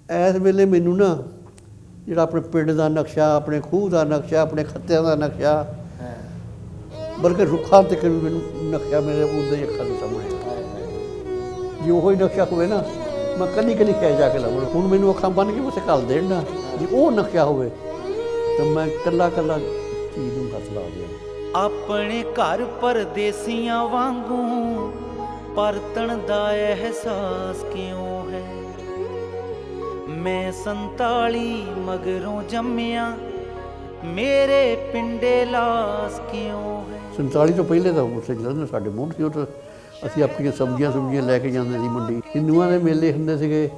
इस वेले मैनू ना ਜਿਹੜਾ ਆਪਣੇ ਪਿੰਡ ਦਾ ਨਕਸ਼ਾ, ਆਪਣੇ ਖੂਹ ਦਾ ਨਕਸ਼ਾ, ਆਪਣੇ ਖੱਤਿਆਂ ਦਾ ਨਕਸ਼ਾ, ਬਲਕਿ ਰੁੱਖਾਂ ਤੱਕ ਵੀ ਮੈਨੂੰ ਨਕਸ਼ਾ ਮੇਰੇ ਉੱਦਾਂ ਹੀ ਅੱਖਾਂ ਦੇ ਸਾਹਮਣੇ। ਜੇ ਉਹੋ ਹੀ ਨਕਸ਼ਾ ਹੋਵੇ ਨਾ, ਮੈਂ ਕੱਲੀ ਕੱਲੀ ਖੈ ਜਾ ਕੇ ਲਵਾਂ। ਹੁਣ ਮੈਨੂੰ ਅੱਖਾਂ ਬੰਨ੍ਹ ਕੇ ਬਸ ਘੱਲ ਦੇਣ ਨਾ, ਜੇ ਉਹ ਨਕਸ਼ਾ ਹੋਵੇ ਤਾਂ ਮੈਂ ਕੱਲਾ ਕੱਲਾ ਚੀਜ਼ ਨੂੰ ਹੱਥ ਲਾ ਦਿਆਂ। ਆਪਣੇ ਘਰ ਪਰਦੇਸੀਆਂ ਵਾਂਗੂ ਪਰਤਣ ਦਾ ਅਹਿਸਾਸ ਕਿਉਂ ਹੈ? मैं 47 मगरों जम्मिया मेरे पिंडे लास क्यों है? 47 ਤੋਂ ਪਹਿਲੇ ਤਾਂ ਉੱਥੇ ਜਲੰਧਰ ਸਾਡੇ ਮੁੱਢ ਸੀ। ਉਹ ਤਾਂ ਅਸੀਂ ਆਪਣੀਆਂ ਸਬਜ਼ੀਆਂ ਲੈ ਕੇ ਜਾਂਦੇ ਸੀ ਮੰਡੀ। ਹਿੰਦੂਆਂ ਦੇ ਮੇਲੇ ਹੁੰਦੇ ਸੀਗੇ,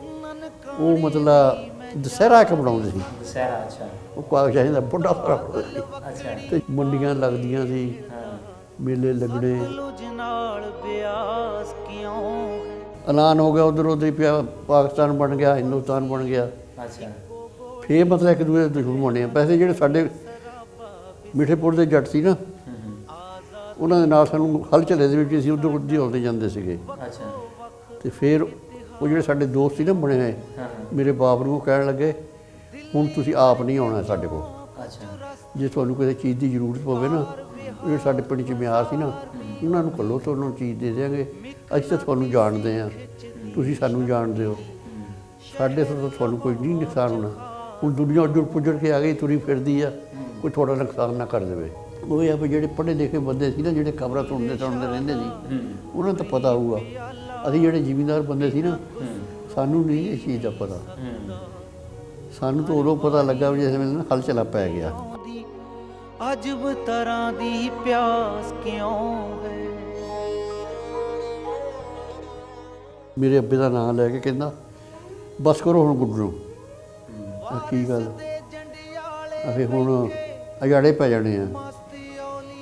ਉਹ ਮਤਲਬ ਦੁਸਹਿਰਾ ਇੱਕ ਬਣਾਉਂਦੇ ਸੀ। ਦੁਸਹਿਰਾ, ਅੱਛਾ। ਉਹ ਕਾਗਜ਼ਾਂ ਦਾ ਬੁੱਢਾ ਸਾਰਾ ਸੀ। ਅੱਛਾ। ਤੇ ਮੰਡੀਆਂ ਲੱਗਦੀਆਂ ਸੀ, ਮੇਲੇ ਲੱਗਣੇ। ਐਲਾਨ ਹੋ ਗਿਆ ਉਧਰ ਉਧਰ ਹੀ ਪਿਆ, ਪਾਕਿਸਤਾਨ ਬਣ ਗਿਆ, ਹਿੰਦੁਸਤਾਨ ਬਣ ਗਿਆ। ਅੱਛਾ। ਫਿਰ ਮਤਲਬ ਇੱਕ ਦੂਜੇ ਦੇ ਦੁਸ਼ਮਣ ਬਣੇ ਆ। ਪੈਸੇ ਜਿਹੜੇ ਸਾਡੇ ਮਿੱਠੇਪੁਰ ਦੇ ਜੱਟ ਸੀ ਨਾ, ਉਹਨਾਂ ਦੇ ਨਾਲ ਸਾਨੂੰ ਹਲਚਲੇ ਦੇ ਵਿੱਚ ਅਸੀਂ ਉੱਧਰ ਉੱਧਰ ਹੌਲਦੇ ਜਾਂਦੇ ਸੀਗੇ। ਅੱਛਾ। ਅਤੇ ਫਿਰ ਉਹ ਜਿਹੜੇ ਸਾਡੇ ਦੋਸਤ ਸੀ ਨਾ ਬਣੇ ਹੋਏ, ਮੇਰੇ ਬਾਪ ਨੂੰ ਕਹਿਣ ਲੱਗੇ ਹੁਣ ਤੁਸੀਂ ਆਪ ਨਹੀਂ ਆਉਣਾ ਸਾਡੇ ਕੋਲ। ਅੱਛਾ। ਜੇ ਤੁਹਾਨੂੰ ਕਿਸੇ ਚੀਜ਼ ਦੀ ਜ਼ਰੂਰਤ ਪਵੇ ਨਾ, ਜਿਹੜੇ ਸਾਡੇ ਪਿੰਡ 'ਚ ਮਿਆਰ ਸੀ ਨਾ, ਉਹਨਾਂ ਨੂੰ ਘੱਲੋ ਤਾਂ ਉਹਨਾਂ ਨੂੰ ਚੀਜ਼ ਦੇ ਦਿਆਂਗੇ। ਅਸੀਂ ਤਾਂ ਤੁਹਾਨੂੰ ਜਾਣਦੇ ਹਾਂ, ਤੁਸੀਂ ਸਾਨੂੰ ਜਾਣਦੇ ਹੋ, ਸਾਡੇ ਤੋਂ ਤੁਹਾਨੂੰ ਕੋਈ ਨਹੀਂ ਨੁਕਸਾਨ ਹੋਣਾ। ਹੁਣ ਦੁਨੀਆ ਉੱਜੜ ਪੁੱਜੜ ਕੇ ਆ ਗਈ, ਤੁਰੀ ਫਿਰਦੀ ਆ, ਕੋਈ ਤੁਹਾਡਾ ਨੁਕਸਾਨ ਨਾ ਕਰ ਦੇਵੇ। ਉਹ ਇਹ ਆ ਵੀ ਜਿਹੜੇ ਪੜ੍ਹੇ ਲਿਖੇ ਬੰਦੇ ਸੀ ਨਾ, ਜਿਹੜੇ ਖਬਰਾਂ ਸੁਣਦੇ ਰਹਿੰਦੇ ਸੀ, ਉਹਨਾਂ ਨੂੰ ਤਾਂ ਪਤਾ ਹੋਊਗਾ। ਅਸੀਂ ਜਿਹੜੇ ਜ਼ਿਮੀਂਦਾਰ ਬੰਦੇ ਸੀ ਨਾ, ਸਾਨੂੰ ਨਹੀਂ ਇਹ ਚੀਜ਼ ਦਾ ਪਤਾ। ਸਾਨੂੰ ਤਾਂ ਉਦੋਂ ਪਤਾ ਲੱਗਾ ਵੀ ਜਿਸ ਵੇਲੇ ਨਾ ਹਲਚਲਾ ਪੈ ਗਿਆ। ਅਜਬ ਤਰ੍ਹਾਂ ਦੀ ਪਿਆਸ ਕਿਉਂ ਹੈ? ਮੇਰੇ ਅੱਬੇ ਦਾ ਨਾਂ ਲੈ ਕੇ ਕਹਿੰਦਾ ਬਸ ਕਰੋ ਹੁਣ ਗੁੱਡਰੂ। ਕੀ ਗੱਲ? ਅਸੀਂ ਹੁਣ ਅਜਾੜੇ ਪੈ ਜਾਣੇ ਆ।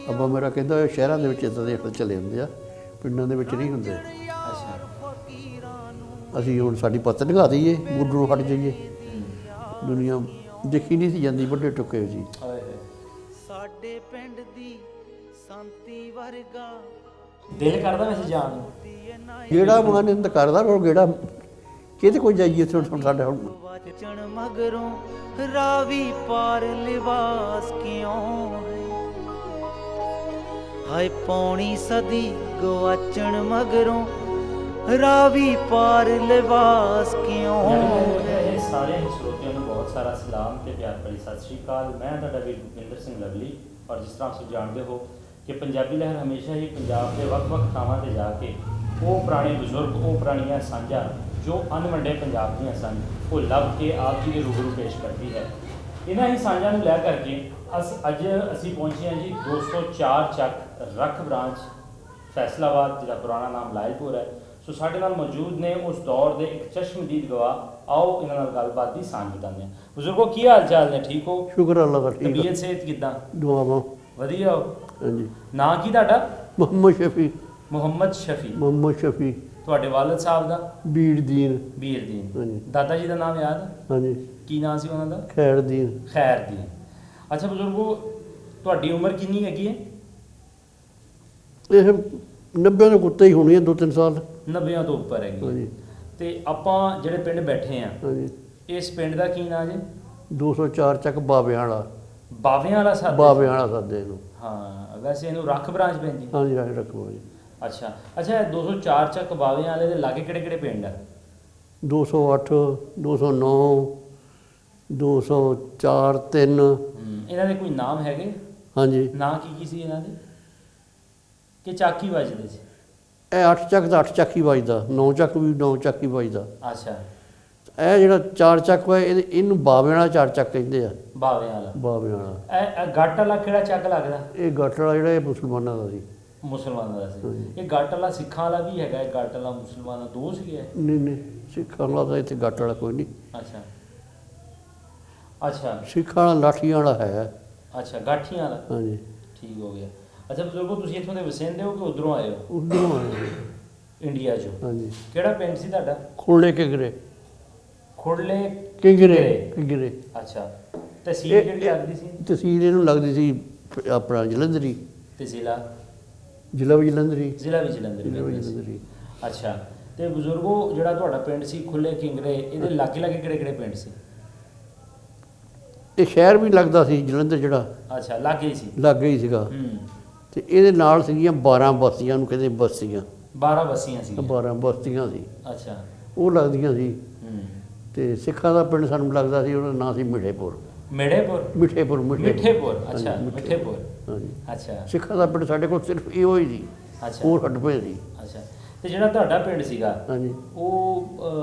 ਅੱਬਾ ਮੇਰਾ ਕਹਿੰਦਾ ਸ਼ਹਿਰਾਂ ਦੇ ਵਿੱਚ ਇੱਦਾਂ ਦੇ ਚਲੇ ਹੁੰਦੇ ਆ, ਪਿੰਡਾਂ ਦੇ ਵਿੱਚ ਨਹੀਂ ਹੁੰਦੇ। ਅਸੀਂ ਹੁਣ ਸਾਡੀ ਪੱਤ ਨਿਭਾ ਦਈਏ, ਗੁੱਡਰੂ ਹਟ ਜਾਈਏ। ਦੁਨੀਆ ਦੇਖੀ ਨਹੀਂ ਸੀ ਜਾਂਦੀ, ਵੱਡੇ ਟੁੱਕੇ ਸੀ। ਸਾਡੇ ਪਿੰਡ ਦੀ ਸੰਤੀ ਵਰਗਾ ਦਿਲ ਕਰਦਾ ਵੈਸੇ ਜਾਣ ਨੂੰ। ਜਿਹੜਾ ਮਨ ਕਰਦਾ ਉਹ ਗੇੜਾ ਕਿਹਦੇ ਕੋਲ ਜਾਈਏ? ਸਾਡੇ ਹੁਣ ਵਚਨ ਮਗਰੋਂ ਰਾਵੀ ਪਾਰ ਲਿਬਾਸ ਕਿਉਂ ਹੈ? ਹਾਏ ਪੌਣੀ ਸਦੀ ਗਵਾਚਣ ਮਗਰੋਂ ਰਾਵੀ ਪਾਰ ਲਿਬਾਸ ਕਿਉਂ ਹੈ? ਸਾਰੇ ਸਰੋਤਿਆਂ ਨੂੰ ਬਹੁਤ ਸਾਰਾ ਸਲਾਮ ਤੇ ਪਿਆਰ ਭਰੀ ਸਤਿ ਸ਼੍ਰੀ ਅਕਾਲ। ਮੈਂ ਤੁਹਾਡਾ ਵੀਰ ਭੁਪਿੰਦਰ ਸਿੰਘ ਲਵਲੀ। ਔਰ ਜਿਸ ਤਰ੍ਹਾਂ ਤੁਸੀਂ ਜਾਣਦੇ ਹੋ ਕਿ ਪੰਜਾਬੀ ਲਹਿਰ ਹਮੇਸ਼ਾ ਹੀ ਪੰਜਾਬ ਦੇ ਵੱਖ-ਵੱਖ ਥਾਵਾਂ 'ਤੇ ਜਾ ਕੇ ਉਹ ਪੁਰਾਣੇ ਬਜ਼ੁਰਗ, ਉਹ ਪੁਰਾਣੀਆਂ ਸਾਂਝਾਂ ਜੋ ਅਣਵੰਡੇ ਪੰਜਾਬ ਦੀਆਂ ਸਨ, ਉਹ ਲੱਭ ਕੇ ਆਪ ਜੀ ਦੇ ਰੂਬਰੂ ਪੇਸ਼ ਕਰਦੀ ਹੈ। ਇਹਨਾਂ ਹੀ ਸਾਂਝਾਂ ਨੂੰ ਲੈ ਕਰਕੇ ਅੱਜ ਅਸੀਂ ਪਹੁੰਚੇ ਹਾਂ ਜੀ 204 ਚੱਕ ਰੱਖ ਬ੍ਰਾਂਚ ਫੈਸਲਾਬਾਦ, ਜਿਹਦਾ ਪੁਰਾਣਾ ਨਾਮ ਲਾਇਲਪੁਰ ਹੈ। ਸੋ ਸਾਡੇ ਨਾਲ ਮੌਜੂਦ ਨੇ ਉਸ ਦੌਰ ਦੇ ਇੱਕ ਚਸ਼ਮਦੀਦ ਗਵਾਹ। ਆਓ ਇਹਨਾਂ ਨਾਲ ਗੱਲਬਾਤ ਦੀ ਸਾਂਝ ਬਿਤਾਉਂਦੇ ਹਾਂ। ਬਜ਼ੁਰਗੋ ਕੀ ਹਾਲ ਚਾਲ ਨੇ? ਠੀਕ ਹੋ? ਸ਼ੁਕਰ ਅੱਲਾ ਦਾ। ਤਬੀਅਤ ਸਿਹਤ ਕਿੱਦਾਂ? ਦੁਆਵਾਂ ਵਧੀਆ ਹੋ? ਹਾਂਜੀ। ਨਾਂ ਕੀ ਤੁਹਾਡਾ? ਮੁਹੰਮਦ ਸ਼ਫੀ। ਮੁਹੰਮਦ ਸ਼ਫੀ। ਮੁਹੰਮਦ ਸ਼ਫੀ। ਤੁਹਾਡੇ ਵਾਲਦ ਸਾਹਿਬ ਦਾ? ਬੀਰਦੀਨ। ਬੀਰਦੀਨ। ਹਾਂਜੀ। ਦਾਦਾ ਜੀ ਦਾ ਨਾਮ ਯਾਦ? ਹਾਂਜੀ। ਕੀ ਨਾਂ ਸੀ ਉਹਨਾਂ ਦਾ? ਖੈਰਦੀਨ। ਖੈਰਦੀਨ। ਅੱਛਾ ਬਜ਼ੁਰਗੋ, ਤੁਹਾਡੀ ਉਮਰ ਕਿੰਨੀ ਹੈਗੀ ਹੈ? ਇਹ 90 ਦੇ ਕੁੱਤੇ ਹੀ ਹੋਣੀ ਹੈ, 2-3 ਸਾਲ। 90 ਤੋਂ ਉੱਪਰ ਹੈਗੀ। ਹਾਂਜੀ। ਤੇ ਆਪਾਂ ਜਿਹੜੇ ਪਿੰਡ ਬੈਠੇ ਆ, ਹਾਂਜੀ, ਇਸ ਪਿੰਡ ਦਾ ਕੀ ਨਾਂ ਜੀ? 204 ਚੱਕ ਬਾਬਿਆਂ ਵਾਲਾ। ਬਾਬਿਆਂ ਵਾਲਾ ਸਾਦੇ? ਬਾਬਿਆਂ ਵਾਲਾ ਸਾਦੇ ਇਹਨੂੰ। ਹਾਂ, ਵੈਸੇ ਇਹਨੂੰ ਰੱਖ ਬ੍ਰਾਂਚ ਪੈਂਦੀ। ਹਾਂਜੀ ਹਾਂਜੀ, ਰੱਖੋ ਜੀ। ਅੱਛਾ ਅੱਛਾ, 204 ਚੱਕ ਬਾਬਿਆਂ ਵਾਲੇ ਦੇ ਲਾਗੇ ਕਿਹੜੇ ਕਿਹੜੇ ਪਿੰਡ ਆ? 208, 209, 204, 3। ਇਹਨਾਂ ਦੇ ਕੋਈ ਨਾਮ ਹੈਗੇ? ਹਾਂਜੀ। ਨਾਂ ਕੀ ਸੀ ਇਹਨਾਂ ਦੇ? ਕਿ ਚਾਕੀ ਵੱਜਦੇ ਸੀ? ਇਹ 8 ਚੱਕ ਦਾ 8 ਚੱਕ ਹੀ ਵੱਜਦਾ, 9 ਚੱਕ ਵੀ 9 ਚੱਕ ਹੀ ਵੱਜਦਾ। ਅੱਛਾ। ਇਹ ਜਿਹੜਾ 4 ਚੱਕ ਹੋਇਆ ਇਹਨੂੰ ਬਾਬਿਆਂ ਵਾਲਾ 4 ਚੱਕ ਕਹਿੰਦੇ ਆ। ਬਾਬਿਆਂ ਵਾਲਾ? ਬਾਬਿਆਂ ਵਾਲਾ। ਇਹ ਗੱਟ ਵਾਲਾ ਕਿਹੜਾ ਚੱਕ ਲੱਗਦਾ? ਇਹ ਗੱਟ ਵਾਲਾ ਜਿਹੜਾ ਇਹ ਮੁਸਲਮਾਨਾਂ ਦਾ ਸੀ। ਮੁਸਲਮਾਨਾਂ ਦਾ ਸੀ। ਇਹ ਗੱਟ ਵਾਲਾ ਸਿੱਖਾਂ ਵਾਲਾ ਵੀ ਹੈਗਾ? ਇਹ ਗੱਟ ਵਾਲਾ ਮੁਸਲਮਾਨਾਂ ਦੋ ਸੀਗੇ? ਨਹੀਂ ਨਹੀਂ, ਸਿੱਖਾਂ ਵਾਲਾ ਤਾਂ ਇੱਥੇ ਗੱਟ ਵਾਲਾ ਕੋਈ ਨਹੀਂ। ਅੱਛਾ ਅੱਛਾ। ਸਿੱਖਾਂ ਵਾਲਾ ਲਾਠੀਆਂ ਵਾਲਾ ਹੈ। ਅੱਛਾ, ਗਾਠੀਆਂ ਵਾਲਾ। ਹਾਂਜੀ, ਠੀਕ ਹੋ ਗਿਆ। ਅੱਛਾ ਬਜ਼ੁਰਗੋ, ਤੁਸੀਂ ਇੱਥੋਂ ਦੇ ਵਸਿੰਦੇ ਹੋ ਕਿ ਉੱਧਰੋਂ ਆਏ ਹੋ? ਉੱਧਰੋਂ ਆਏ। ਇੰਡੀਆ 'ਚੋਂ? ਹਾਂਜੀ। ਕਿਹੜਾ ਪਿੰਡ ਸੀ ਤੁਹਾਡਾ? ਖੁਰਲੇ ਕਿੰਗਰੇ। ਖੁਰਲੇ ਕਿੰਗਰੇ। ਅੱਛਾ। ਤਹਿਸੀਲ ਕਿਹੜੀ ਲੱਗਦੀ ਸੀ? ਤਹਿਸੀਲ ਇਹਨੂੰ ਲੱਗਦੀ ਸੀ ਆਪਣਾ ਜਲੰਧਰੀ। ਤੇ ਜ਼ਿਲ੍ਹਾ? ਜ਼ਿਲ੍ਹਾ ਵੀ ਜਲੰਧਰੀ। ਜ਼ਿਲ੍ਹਾ ਵੀ ਜਲੰਧਰੀ। ਜ਼ਿਲ੍ਹਾ ਵੀ ਜਲੰਧਰੀ। ਅੱਛਾ। ਤੇ ਬਜ਼ੁਰਗੋ ਜਿਹੜਾ ਤੁਹਾਡਾ ਪਿੰਡ ਸੀ ਖੁੱਲੇ ਕਿੰਗਰੇ, ਇਹਦੇ ਲਾਗੇ ਲਾਗੇ ਕਿਹੜੇ ਕਿਹੜੇ ਪਿੰਡ ਸੀ? ਇਹ ਸ਼ਹਿਰ ਵੀ ਲੱਗਦਾ ਸੀ ਜਲੰਧਰ, ਜਿਹੜਾ ਅੱਛਾ ਲਾਗੇ ਹੀ ਸੀ। ਲਾਗੇ ਹੀ ਸੀਗਾ। ਹੂੰ। ਤੇ ਇਹਦੇ ਨਾਲ ਸੀਗੀਆਂ 12 ਬਸਤੀਆਂ ਨੂੰ ਕਹਿੰਦੇ ਬਸਤੀਆਂ। 12 ਬਸਤੀਆਂ ਸੀ। 12 ਬਸਤੀਆਂ ਸੀ, ਅੱਛਾ। ਉਹ ਲੱਗਦੀਆਂ ਸੀ। ਹੂੰ। ਤੇ ਸਿੱਖਾਂ ਦਾ ਪਿੰਡ ਸਾਨੂੰ ਲੱਗਦਾ ਸੀ, ਉਹਦਾ ਨਾਂ ਸੀ ਮਿਠੇਪੁਰ। ਮਿਠੇਪੁਰ। ਮਿਠੇਪੁਰ ਮਿਠੇਪੁਰ। ਅੱਛਾ ਹਾਂਜੀ, ਮਿਠੇਪੁਰ। ਹਾਂਜੀ। ਅੱਛਾ ਸਿੱਖਾਂ ਦਾ ਪਿੰਡ ਸਾਡੇ ਕੋਲ ਸਿਰਫ ਇਹੋ ਹੀ ਸੀ, ਅੱਛਾ। ਹੋਰ ਹੱਡ ਪਏ ਸੀ। ਅੱਛਾ। ਤੇ ਜਿਹੜਾ ਤੁਹਾਡਾ ਪਿੰਡ ਸੀਗਾ ਹਾਂਜੀ, ਉਹ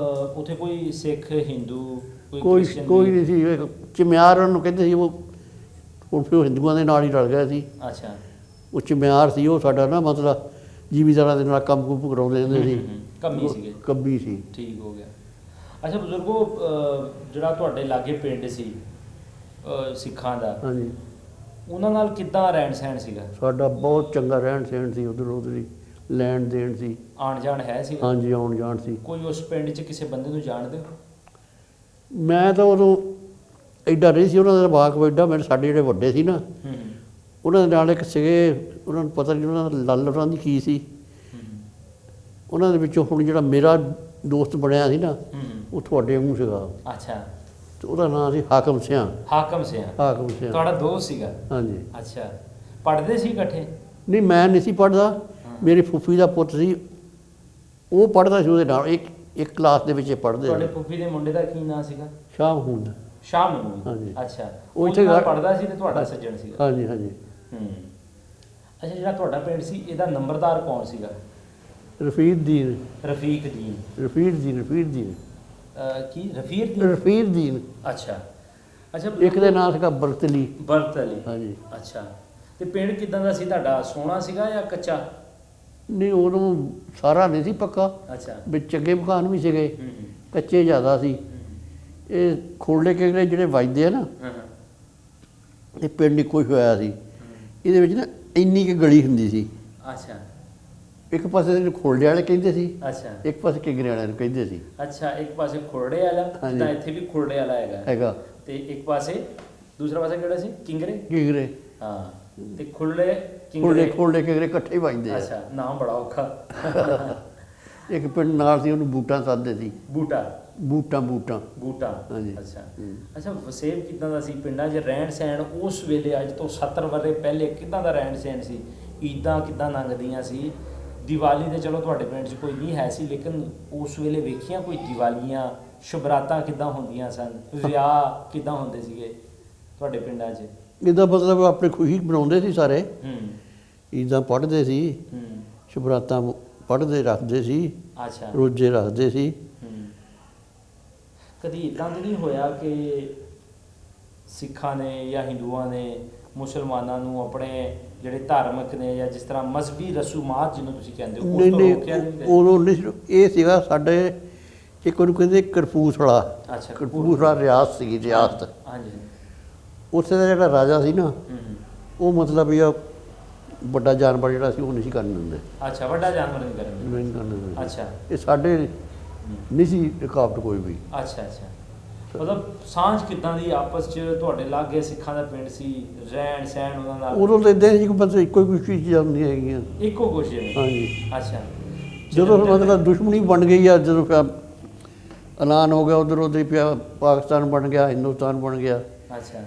ਉੱਥੇ ਕੋਈ ਸਿੱਖ, ਹਿੰਦੂ, ਕੋਈ ਕ੍ਰਿਸਚਨ ਕੋਈ ਨਹੀਂ ਸੀ। ਇੱਕ ਚਮਿਆਰ ਉਹਨੂੰ ਕਹਿੰਦੇ ਸੀ, ਉਹ ਹੁਣ ਫਿਰ ਉਹ ਹਿੰਦੂਆਂ ਦੇ ਨਾਲ ਹੀ ਰਲ ਗਿਆ ਸੀ। ਅੱਛਾ। ਉਹ ਚਮਿਆਰ ਸੀ, ਉਹ ਸਾਡਾ ਨਾ ਮਤਲਬ ਜ਼ਿਮੀਂਦਾਰਾਂ ਦੇ ਨਾਲ ਕੰਮ ਕੁਮ ਕਰਾਉਂਦੇ ਹੁੰਦੇ ਸੀ। ਕੰਮੀ ਸੀਗੇ। ਕੱਬੀ ਸੀ। ਠੀਕ ਹੋ ਗਿਆ। ਅੱਛਾ ਬਜ਼ੁਰਗੋ, ਜਿਹੜਾ ਤੁਹਾਡੇ ਲਾਗੇ ਪਿੰਡ ਸੀ ਸਿੱਖਾਂ ਦਾ, ਹਾਂਜੀ, ਉਹਨਾਂ ਨਾਲ ਕਿੱਦਾਂ ਰਹਿਣ ਸਹਿਣ ਸੀਗਾ? ਸਾਡਾ ਬਹੁਤ ਚੰਗਾ ਰਹਿਣ ਸਹਿਣ ਸੀ, ਉਧਰ ਉਧਰ ਲੈਣ ਦੇਣ ਸੀ। ਆਣ ਜਾਣ ਹੈ ਸੀਗਾ? ਹਾਂਜੀ, ਆਉਣ ਜਾਣ ਸੀ। ਕੋਈ ਉਸ ਪਿੰਡ 'ਚ ਕਿਸੇ ਬੰਦੇ ਨੂੰ ਜਾਣਦੇ ਹੋ? ਮੈਂ ਤਾਂ ਉਦੋਂ ਐਡਾ ਨਹੀਂ ਸੀ, ਉਹਨਾਂ ਦਾ ਵਾਕ ਐਡਾ। ਮੇਰੇ ਸਾਡੇ ਜਿਹੜੇ ਵੱਡੇ ਸੀ ਨਾ, ਹੂੰ ਉਹਨਾਂ ਦੇ ਨਾਲ ਇੱਕ ਸੀਗੇ, ਉਹਨਾਂ ਨੂੰ ਪਤਾ ਨਹੀਂ ਉਹਨਾਂ ਦਾ ਲੱਲ ਉਹਨਾਂ ਦੀ ਕੀ ਸੀ। ਉਹਨਾਂ ਦੇ ਵਿੱਚੋਂ ਹੁਣ ਜਿਹੜਾ ਮੇਰਾ ਦੋਸਤ ਬਣਿਆ ਸੀ ਨਾ, ਉਹ ਤੁਹਾਡੇ ਵਾਂਗੂ ਸੀਗਾ। ਅੱਛਾ। ਤੇ ਉਹਦਾ ਨਾਮ ਸੀ ਹਾਕਮ ਸਿਆਂ। ਹਾਕਮ ਸਿਆਂ। ਹਾਕਮ ਸਿਆਂ ਤੁਹਾਡਾ ਦੋਸਤ ਸੀਗਾ? ਹਾਂਜੀ। ਅੱਛਾ। ਪੜ੍ਹਦੇ ਸੀ ਇਕੱਠੇ? ਨਹੀਂ, ਮੈਂ ਨਹੀਂ ਸੀ ਪੜ੍ਹਦਾ। ਮੇਰੀ ਫੁੱਫੀ ਦਾ ਪੁੱਤ ਸੀ, ਉਹ ਪੜ੍ਹਦਾ ਸੀ ਉਹਦੇ ਨਾਲ। ਇੱਕ ਕਲਾਸ ਦੇ ਵਿੱਚ ਇਹ ਪੜ੍ਹਦੇ ਤੁਹਾਡੇ ਸੀ। ਫੁੱਫੀ ਦੇ ਮੁੰਡੇ ਦਾ ਕੀ ਨਾਂ ਸੀਗਾ? ਸ਼ਾਮ ਹੁੰਦਾ। ਸ਼ਾਮ ਨੂੰ? ਹਾਂਜੀ। ਅੱਛਾ। ਉਹ ਉਹ ਇੱਥੇ ਇੱਥੇ ਘਰ- ਪੜ੍ਹਦਾ ਸੀ ਤੇ ਤੁਹਾਡਾ ਸੱਜਣ ਸੀਗਾ? ਹਾਂਜੀ, ਹਾਂਜੀ। ਹੂੰ। ਅੱਛਾ, ਜਿਹੜਾ ਤੁਹਾਡਾ ਪਿੰਡ ਸੀ ਇਹਦਾ ਨੰਬਰਦਾਰ ਕੌਣ ਸੀਗਾ? ਰਫੀਕ ਦੀਨ। ਰਫੀਕ ਦੀਨ। ਰਫੀਕ ਦੀਨ। ਰਫੀਕ ਦੀਨ। ਕੀ ਰਫੀਕ ਦੀਨ? ਰਫੀਕ ਦੀਨ। ਅੱਛਾ। ਅੱਛਾ। ਇੱਕ ਦੇ ਨਾਂ ਸੀਗਾ ਬਰਤਲੀ। ਬਰਤ ਅਲੀ। ਹਾਂਜੀ। ਅੱਛਾ। ਤੇ ਪਿੰਡ ਕਿਦਾਂ ਦਾ ਸੀ ਤੁਹਾਡਾ? ਸੋਹਣਾ ਸੀਗਾ ਜਾਂ ਕੱਚਾ? ਨਹੀਂ, ਉਦੋਂ ਸਾਰਾ ਨਹੀਂ ਸੀ ਪੱਕਾ, ਅੱਛਾ। ਵਿੱਚ ਚੰਗੇ ਮਕਾਨ ਵੀ ਸੀਗੇ, ਹੂੰ ਕੱਚੇ ਜ਼ਿਆਦਾ ਸੀ। ਇਹ ਖੋਲ੍ਹੇ ਕਿਗਰੇ ਜਿਹੜੇ ਵੱਜਦੇ ਆ ਨਾ, ਹਾਂ। ਇਹ ਪਿੰਡ ਇੱਕੋ ਹੀ ਹੋਇਆ ਸੀ। ਇਹਦੇ ਵਿੱਚ ਨਾ ਇੰਨੀ ਕੁ ਗਲੀ ਹੁੰਦੀ ਸੀ। ਅੱਛਾ। ਇੱਕ ਪਾਸੇ ਇਹਨੂੰ ਖੋਲ੍ਹੇ ਵਾਲੇ ਕਹਿੰਦੇ ਸੀ, ਅੱਛਾ। ਇੱਕ ਪਾਸੇ ਕਿਗਰੇ ਵਾਲਿਆਂ ਨੂੰ ਕਹਿੰਦੇ ਸੀ। ਅੱਛਾ। ਇੱਕ ਪਾਸੇ ਖੁਰੜੇ ਵਾਲਾ, ਹਾਂਜੀ। ਜਿੱਦਾਂ ਇੱਥੇ ਵੀ ਖੁਰੜੇ ਵਾਲਾ ਹੈਗਾ। ਤੇ ਇੱਕ ਪਾਸੇ ਦੂਸਰਾ ਪਾਸੇ ਕਿਹੜਾ ਸੀ? ਕਿੰਗਰੇ। ਕਿਗਰੇ। ਹਾਂ। ਤੇ ਖੁਰੜੇ ਖੋਲ੍ਹੇ ਕਿੰਗਰੇ। ਕਿਗਰੇ ਇਕੱਠੇ ਹੀ ਵੱਜਦੇ ਆ। ਅੱਛਾ। ਨਾਮ ਬੜਾ ਔਖਾ। ਇੱਕ ਪਿੰਡ ਨਾਲ ਸੀ, ਉਹਨੂੰ ਬੂਟਾਂ ਸੱਦਦੇ ਸੀ। ਬੂਟਾ। ਬੂਟਾਂ। ਬੂਟਾ। ਹਾਂਜੀ। ਅੱਛਾ। ਅੱਛਾ, ਵਸੇਬ ਕਿੱਦਾਂ ਦਾ ਸੀ ਪਿੰਡਾਂ 'ਚ? ਰਹਿਣ ਸਹਿਣ ਉਸ ਵੇਲੇ, ਅੱਜ ਤੋਂ 70 ਵਰ੍ਹੇ ਪਹਿਲੇ ਕਿੱਦਾਂ ਦਾ ਰਹਿਣ ਸਹਿਣ ਸੀ? ਈਦਾਂ ਕਿੱਦਾਂ ਲੰਘਦੀਆਂ ਸੀ? ਦੀਵਾਲੀ ਤੇ ਚਲੋ ਤੁਹਾਡੇ ਪਿੰਡ 'ਚ ਕੋਈ ਨਹੀਂ ਹੈ ਸੀ, ਲੇਕਿਨ ਉਸ ਵੇਲੇ ਵੇਖੀਆਂ ਕੋਈ ਦੀਵਾਲੀਆਂ, ਸ਼ੁਭਰਾਤਾਂ ਕਿੱਦਾਂ ਹੁੰਦੀਆਂ ਸਨ? ਵਿਆਹ ਕਿੱਦਾਂ ਹੁੰਦੇ ਸੀਗੇ ਤੁਹਾਡੇ ਪਿੰਡਾਂ 'ਚ? ਇਹਦਾ ਮਤਲਬ ਆਪਣੀ ਖੁਸ਼ੀ ਬਣਾਉਂਦੇ ਸੀ ਸਾਰੇ। ਹੂੰ ਈਦਾਂ ਪੜ੍ਹਦੇ ਸੀ, ਹੂੰ। ਸ਼ੁਭਰਾਤਾਂ ਪੜ੍ਹਦੇ ਰੱਖਦੇ ਸੀ, ਅੱਛਾ। ਰੋਜ਼ੇ ਰੱਖਦੇ ਸੀ। ਹੂੰ। ਕਦੀ ਇੱਦਾਂ ਤਾਂ ਨਹੀਂ ਹੋਇਆ ਕਿ ਸਿੱਖਾਂ ਨੇ ਜਾਂ ਹਿੰਦੂਆਂ ਨੇ ਮੁਸਲਮਾਨਾਂ ਨੂੰ ਆਪਣੇ ਜਿਹੜੇ ਧਾਰਮਿਕ ਨੇ ਜਾਂ ਜਿਸ ਤਰ੍ਹਾਂ ਮਜ਼ਹਬੀ ਰਸੂਮਾਤ ਜਿਹਨੂੰ ਤੁਸੀਂ ਕਹਿੰਦੇ ਹੋ, ਉਸ ਨਹੀਂ ਤੋਂ ਨਹੀਂ, ਰੋਕਿਆ ਨਹੀਂ ਗਏ? ਉਦੋਂ ਨਹੀਂ ਸੀ। ਇਹ ਸੀਗਾ ਸਾਡੇ ਇੱਕ ਉਹਨੂੰ ਕਹਿੰਦੇ ਕਰਪੂਸਲਾ। ਅੱਛਾ। ਕਰਪੂਸਲਾ ਰਿਆਸਤ ਸੀਗੀ, ਰਿਆਸਤ। ਹਾਂਜੀ। ਉੱਥੇ ਦਾ ਜਿਹੜਾ ਰਾਜਾ ਸੀ ਨਾ, ਹੂੰ। ਉਹ ਮਤਲਬ ਇਹ ਵੱਡਾ ਜਾਨਵਰ ਜਿਹੜਾ ਸੀ ਉਹ ਨਹੀਂ ਸੀ ਕਰਨ ਦਿੰਦੇ। ਅੱਛਾ। ਵੱਡਾ ਜਾਨਵਰ ਨਹੀਂ ਕਰਨਗੇ? ਨਹੀਂ ਕਰਨ ਦਿੰਦੇ। ਅੱਛਾ। ਇਹ ਸਾਡੇ ਨਹੀਂ ਸੀ ਰੁਕਾਵਟ ਕੋਈ ਵੀ। ਅੱਛਾ। ਅੱਛਾ। ਮਤਲਬ ਸਾਂਝ ਕਿੱਦਾਂ ਦੀ ਆਪਸ 'ਚ ਤੁਹਾਡੇ ਲਾਗੇ ਸਿੱਖਾਂ ਦਾ ਪਿੰਡ ਸੀ, ਰਹਿਣ ਸਹਿਣ ਉਹਨਾਂ ਨਾਲ? ਉਦੋਂ ਤਾਂ ਇੱਦਾਂ ਸੀ ਕਿ ਬਸ ਇੱਕੋ ਹੀ ਚੀਜ਼ ਜਾਂਦੀਆਂ ਹੈਗੀਆਂ। ਇੱਕੋ ਕੁਛ ਜਿਵੇਂ? ਹਾਂਜੀ। ਅੱਛਾ। ਜਦੋਂ ਮਤਲਬ ਦੁਸ਼ਮਣੀ ਬਣ ਗਈ ਆ, ਜਦੋਂ ਫਿਰ ਐਲਾਨ ਹੋ ਗਿਆ ਉਧਰ ਪਿਆ, ਪਾਕਿਸਤਾਨ ਬਣ ਗਿਆ, ਹਿੰਦੁਸਤਾਨ ਬਣ ਗਿਆ, ਅੱਛਾ।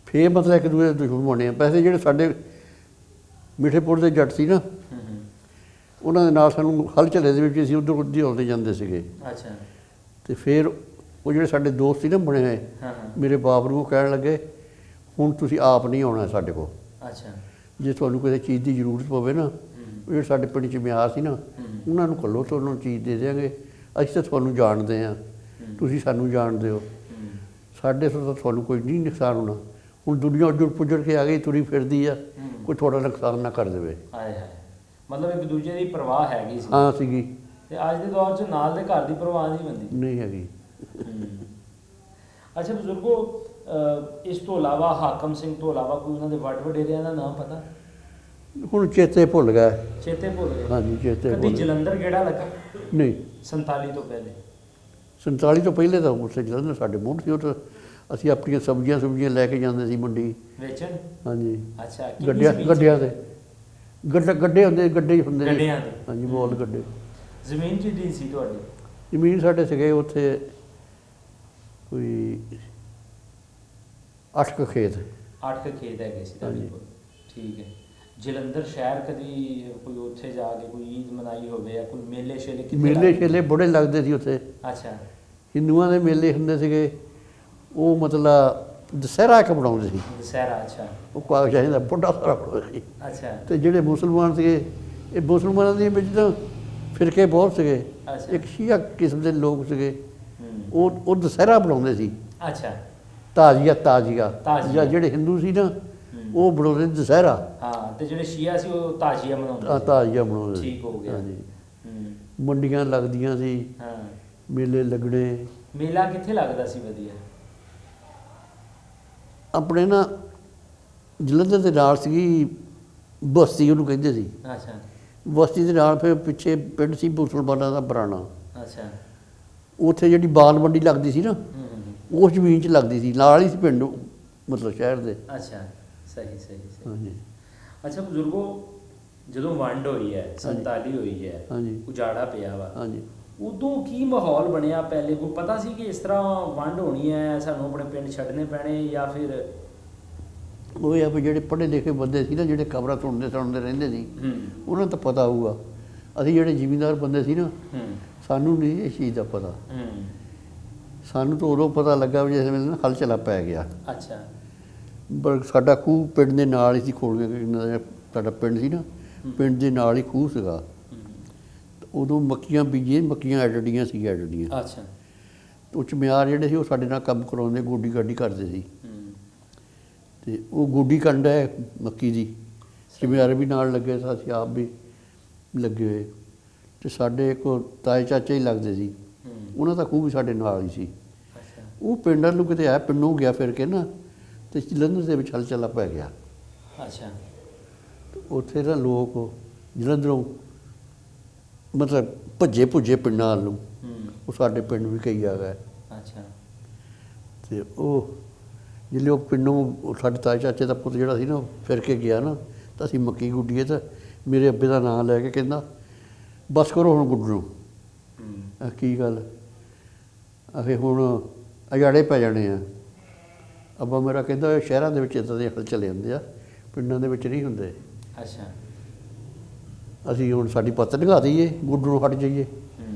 ਫੇਰ ਮਤਲਬ ਇੱਕ ਦੂਜੇ ਦੇ ਦੁਸ਼ਮਣ ਬਣੇ ਆ। ਪੈਸੇ ਜਿਹੜੇ ਸਾਡੇ ਮਿਠੇਪੁਰ ਦੇ ਜੱਟ ਸੀ ਨਾ, ਹੂੰ ਹੂੰ। ਉਹਨਾਂ ਦੇ ਨਾਲ ਸਾਨੂੰ ਹਲਚਲੇ ਦੇ ਵਿੱਚ ਅਸੀਂ ਉੱਧਰ ਉੱਧਰ ਆਉਂਦੇ ਜਾਂਦੇ ਸੀਗੇ। ਅੱਛਾ। ਤੇ ਫਿਰ ਉਹ ਜਿਹੜੇ ਸਾਡੇ ਦੋਸਤ ਸੀ ਨਾ ਬਣੇ ਹੋਏ, ਹਾਂ ਹਾਂ। ਮੇਰੇ ਬਾਪ ਨੂੰ ਉਹ ਕਹਿਣ ਲੱਗੇ, ਹੁਣ ਤੁਸੀਂ ਆਪ ਨਹੀਂ ਆਉਣਾ ਸਾਡੇ ਕੋਲ। ਅੱਛਾ। ਜੇ ਤੁਹਾਨੂੰ ਕਿਸੇ ਚੀਜ਼ ਦੀ ਜ਼ਰੂਰਤ ਪਵੇ ਨਾ, ਉਹ ਜਿਹੜੇ ਸਾਡੇ ਪਿੰਡ 'ਚ ਮਿਆਰ ਸੀ ਨਾ, ਉਹਨਾਂ ਨੂੰ ਘੱਲੋ, ਤੁਹਾਨੂੰ ਉਹਨਾਂ ਨੂੰ ਚੀਜ਼ ਦੇ ਦਿਆਂਗੇ। ਅਸੀਂ ਤਾਂ ਤੁਹਾਨੂੰ ਜਾਣਦੇ ਹਾਂ, ਤੁਸੀਂ ਸਾਨੂੰ ਜਾਣਦੇ ਹੋ। ਸਾਡੇ ਤੋਂ ਤਾਂ ਤੁਹਾਨੂੰ ਕੋਈ ਨਹੀਂ ਨੁਕਸਾਨ ਹੋਣਾ। ਹੁਣ ਦੁਨੀਆ ਉੱਜੜ ਪੁੱਜੜ ਕੇ ਆ ਗਈ, ਤੁਰੀ ਫਿਰਦੀ ਆ, ਕੋਈ ਤੁਹਾਡਾ ਨੁਕਸਾਨ ਨਾ ਕਰ ਦੇਵੇ। ਹਾਏ ਹਾਏ। ਮਤਲਬ ਇੱਕ ਦੂਜੇ ਦੀ ਪਰਵਾਹ ਹੈਗੀ ਸੀ। ਹਾਂ ਸੀਗੀ। ਤੇ ਅੱਜ ਦੇ ਦੌਰ 'ਚ ਨਾਲ ਦੇ ਘਰ ਦੀ ਪਰਵਾਹ ਨਹੀਂ ਹੁੰਦੀ। ਨਹੀਂ ਹੈਗੀ। ਅੱਛਾ ਬਜ਼ੁਰਗੋ, ਇਸ ਤੋਂ ਇਲਾਵਾ ਹਾਕਮ ਸਿੰਘ ਤੋਂ ਇਲਾਵਾ ਕੋਈ ਉਹਨਾਂ ਦੇ ਵੱਡ ਵਡੇਰਿਆਂ ਦਾ ਨਾਮ ਪਤਾ? ਹੁਣ ਚੇਤੇ ਭੁੱਲ ਗਿਆ। ਚੇਤੇ ਭੁੱਲ ਗਏ? ਹਾਂਜੀ, ਚੇਤੇ ਕਦੀ ਭੁੱਲ ਗਿਆ। ਜਲੰਧਰ ਕਿਹੜਾ ਲੱਗਾ? ਨਹੀਂ, 47 ਤੋਂ ਪਹਿਲੇ? 47 ਤੋਂ ਪਹਿਲੇ ਤਾਂ ਉੱਥੇ ਜਲੰਧਰ ਸਾਡੇ ਮੁੱਢ ਸੀ। ਉਹ ਤਾਂ ਅਸੀਂ ਆਪਣੀਆਂ ਸਬਜ਼ੀਆਂ ਲੈ ਕੇ ਜਾਂਦੇ ਸੀ ਮੰਡੀ ਵੇਚਣ? ਹਾਂਜੀ। ਅੱਛਾ। ਗੱਡਿਆਂ ਤੇ ਗੱਡੇ ਹੁੰਦੇ, ਗੱਡੇ ਹੀ ਹੁੰਦੇ ਨੇ। ਗੱਡਿਆਂ ਦੇ? ਹਾਂਜੀ, ਬੋਲ ਗੱਡੇ। ਜ਼ਮੀਨ ਕਿੰਨੀ ਸੀ ਤੁਹਾਡੀ? ਜ਼ਮੀਨ ਸਾਡੇ ਸੀਗੇ ਉੱਥੇ ਕੋਈ 8 ਕੁ ਖੇਤ। 8 ਖੇਤ ਹੈਗੇ ਸੀ ਤੁਹਾਡੇ ਹਾਂਜੀ। ਕੋਲ, ਠੀਕ ਹੈ। ਜਲੰਧਰ ਸ਼ਹਿਰ ਕਦੀ ਕੋਈ ਉੱਥੇ ਜਾ ਕੇ ਕੋਈ ਈਦ ਮਨਾਈ ਹੋਵੇ ਜਾਂ ਕੋਈ ਮੇਲੇ ਸ਼ੇਲੇ ਕਿੱਥੇ ਮੇਲੇ ਲੱਗਦੇ? ਛੇਲੇ ਬੜੇ ਲੱਗਦੇ ਸੀ ਉੱਥੇ। ਅੱਛਾ ਹਿੰਦੂਆਂ ਦੇ ਮੇਲੇ ਹੁੰਦੇ ਸੀਗੇ, ਉਹ ਮਤਲਬ ਦੁਸਹਿਰਾ ਇੱਕ ਬਣਾਉਂਦੇ ਸੀ, ਦੁਸਹਿਰਾ। ਅੱਛਾ ਉਹ ਕਾਗਜ਼ਾਂ ਦਾ ਵੱਡਾ ਸਾਰਾ ਬਣਾਉਂਦੇ ਸੀ। ਅੱਛਾ ਤੇ ਜਿਹੜੇ ਮੁਸਲਮਾਨ ਸੀਗੇ, ਇਹ ਮੁਸਲਮਾਨਾਂ ਦੇ ਵਿੱਚ ਤਾਂ ਫਿਰਕੇ ਬਹੁਤ ਸੀਗੇ। ਅੱਛਾ। ਇੱਕ ਸ਼ੀਆ ਕਿਸਮ ਦੇ ਲੋਕ ਸੀਗੇ, ਹੂੰ। ਉਹ ਦੁਸਹਿਰਾ ਬਣਾਉਂਦੇ ਸੀ। ਅੱਛਾ ਤਾਜ਼ੀਆ ਤਾਜ਼ੀਆ। ਜਾਂ ਜਿਹੜੇ ਹਿੰਦੂ ਸੀ ਨਾ, ਹੂੰ। ਉਹ ਬਣਾਉਂਦੇ ਸੀ ਦੁਸਹਿਰਾ। ਹਾਂ, ਤੇ ਜਿਹੜੇ ਸ਼ੀਆ ਸੀ ਉਹ ਤਾਜ਼ੀਆ ਮਨਾਉਂਦੇ ਸੀ। ਤਾਜ਼ੀਆ ਬਣਾਉਂਦੇ ਸੀ। ਠੀਕ ਹੋ ਗਿਆ। ਹਾਂਜੀ। ਹੂੰ। ਮੰਡੀਆਂ ਲੱਗਦੀਆਂ ਸੀ, ਹਾਂ। ਮੇਲੇ ਲੱਗਣੇ। ਮੇਲਾ ਕਿੱਥੇ ਲੱਗਦਾ ਸੀ ਵਧੀਆ? ਆਪਣੇ ਨਾ ਜਲੰਧਰ ਦੇ ਨਾਲ ਸੀਗੀ ਬਸਤੀ, ਉਹਨੂੰ ਕਹਿੰਦੇ ਸੀ। ਅੱਛਾ ਬਸਤੀ ਦੇ ਨਾਲ ਫਿਰ ਪਿੱਛੇ ਪਿੰਡ ਸੀ ਮੁਸਲਮਾਨਾਂ ਦਾ ਬਰਾਣਾ। ਅੱਛਾ। ਉੱਥੇ ਜਿਹੜੀ ਬਾਲ ਮੰਡੀ ਲੱਗਦੀ ਸੀ ਨਾ, ਹੂੰ ਹੂੰ। ਉਸ ਜ਼ਮੀਨ 'ਚ ਲੱਗਦੀ ਸੀ, ਨਾਲ ਹੀ ਸੀ ਪਿੰਡ, ਮਤਲਬ ਸ਼ਹਿਰ ਦੇ। ਅੱਛਾ, ਸਹੀ ਸਹੀ ਸਹੀ। ਹਾਂਜੀ ਅੱਛਾ ਬਜ਼ੁਰਗੋ, ਜਦੋਂ ਵੰਡ ਹੋਈ ਹੈ, 47 ਹੋਈ ਹੈ, ਹਾਂਜੀ ਉਜਾੜਾ ਪਿਆ ਵਾ, ਹਾਂਜੀ। ਉਦੋਂ ਕੀ ਮਾਹੌਲ ਬਣਿਆ? ਪਹਿਲੇ ਕੋਈ ਪਤਾ ਸੀ ਕਿ ਇਸ ਤਰ੍ਹਾਂ ਵੰਡ ਹੋਣੀ ਹੈ, ਸਾਨੂੰ ਆਪਣੇ ਪਿੰਡ ਛੱਡਣੇ ਪੈਣੇ, ਜਾਂ ਫਿਰ? ਉਹ ਇਹ ਆ ਵੀ ਜਿਹੜੇ ਪੜ੍ਹੇ ਲਿਖੇ ਬੰਦੇ ਸੀ ਨਾ, ਜਿਹੜੇ ਖਬਰਾਂ ਸੁਣਦੇ ਰਹਿੰਦੇ ਸੀ, ਉਹਨਾਂ ਨੂੰ ਤਾਂ ਪਤਾ ਹੋਊਗਾ। ਅਸੀਂ ਜਿਹੜੇ ਜ਼ਿਮੀਂਦਾਰ ਬੰਦੇ ਸੀ ਨਾ, ਸਾਨੂੰ ਨਹੀਂ ਇਸ ਚੀਜ਼ ਦਾ ਪਤਾ। ਸਾਨੂੰ ਤਾਂ ਉਦੋਂ ਪਤਾ ਲੱਗਾ ਵੀ ਜਿਸ ਵੇਲੇ ਨਾ ਹਲਚਲਾ ਪੈ ਗਿਆ। ਅੱਛਾ। ਪਰ ਸਾਡਾ ਖੂਹ ਪਿੰਡ ਦੇ ਨਾਲ ਹੀ ਸੀ, ਖੋਲ੍ਹਵੇਂ ਸਾਡਾ ਪਿੰਡ ਸੀ ਨਾ, ਪਿੰਡ ਦੇ ਨਾਲ ਹੀ ਖੂਹ ਸੀਗਾ। ਉਦੋਂ ਮੱਕੀਆਂ ਬੀਜੀਆਂ, ਮੱਕੀਆਂ ਐਡਡੀਆਂ ਸੀ, ਐਡਡੀਆਂ। ਅੱਛਾ। ਉਹ ਚਮਿਆਰ ਜਿਹੜੇ ਸੀ ਉਹ ਸਾਡੇ ਨਾਲ ਕੰਮ ਕਰਾਉਂਦੇ, ਗੋਡੀ ਗਾਡੀ ਕਰਦੇ ਸੀ। ਤੇ ਉਹ ਗੋਡੀ ਕੰਡਾ ਹੈ ਮੱਕੀ ਦੀ, ਚਮਿਆਰ ਵੀ ਨਾਲ ਲੱਗੇ ਸੀ, ਅਸੀਂ ਆਪ ਵੀ ਲੱਗੇ ਹੋਏ। ਤੇ ਸਾਡੇ ਇੱਕ ਤਾਏ ਚਾਚੇ ਹੀ ਲੱਗਦੇ ਸੀ, ਉਹਨਾਂ ਦਾ ਖੂਹ ਵੀ ਸਾਡੇ ਨਾਲ ਹੀ ਸੀ। ਉਹ ਪਿੰਡਾਂ ਨੂੰ ਕਿਤੇ ਆਇਆ, ਪਿੰਡੋਂ ਗਿਆ ਫਿਰ ਕੇ ਨਾ, ਤੇ ਜਲੰਧਰ ਦੇ ਵਿੱਚ ਹਲਚਲਾ ਪੈ ਗਿਆ। ਅੱਛਾ। ਉੱਥੇ ਦਾ ਲੋਕ ਜਲੰਧਰੋਂ ਮਤਲਬ ਭੱਜੇ ਭੁੱਜੇ ਪਿੰਡਾਂ ਵੱਲ ਨੂੰ, ਉਹ ਸਾਡੇ ਪਿੰਡ ਵੀ ਕਈ ਆ ਗਏ। ਅੱਛਾ। ਤੇ ਉਹ ਜਿਹੜੇ ਉਹ ਪਿੰਡੋਂ ਸਾਡੇ ਤਾਏ ਚਾਚੇ ਦਾ ਪੁੱਤ ਜਿਹੜਾ ਸੀ ਨਾ, ਉਹ ਫਿਰ ਕੇ ਗਿਆ ਨਾ, ਤਾਂ ਅਸੀਂ ਮੱਕੀ ਗੁੱਡੀਏ, ਤਾਂ ਮੇਰੇ ਅੱਬੇ ਦਾ ਨਾਂ ਲੈ ਕੇ ਕਹਿੰਦਾ, ਬਸ ਕਰੋ ਹੁਣ ਗੁੱਡ ਨੂੰ। ਕੀ ਗੱਲ? ਆਖੇ ਹੁਣ ਅਜਾੜੇ ਪੈ ਜਾਣੇ ਆ। ਅੱਬਾ ਮੇਰਾ ਕਹਿੰਦਾ ਸ਼ਹਿਰਾਂ ਦੇ ਵਿੱਚ ਇੱਦਾਂ ਦੇ ਹਲਚਲੇ ਹੁੰਦੇ ਆ, ਪਿੰਡਾਂ ਦੇ ਵਿੱਚ ਨਹੀਂ ਹੁੰਦੇ। ਅੱਛਾ। ਅਸੀਂ ਹੁਣ ਸਾਡੀ ਪੱਤ ਨਿਭਾ ਦਈਏ, ਗੁੱਡ ਨੂੰ ਹਟ ਜਾਈਏ।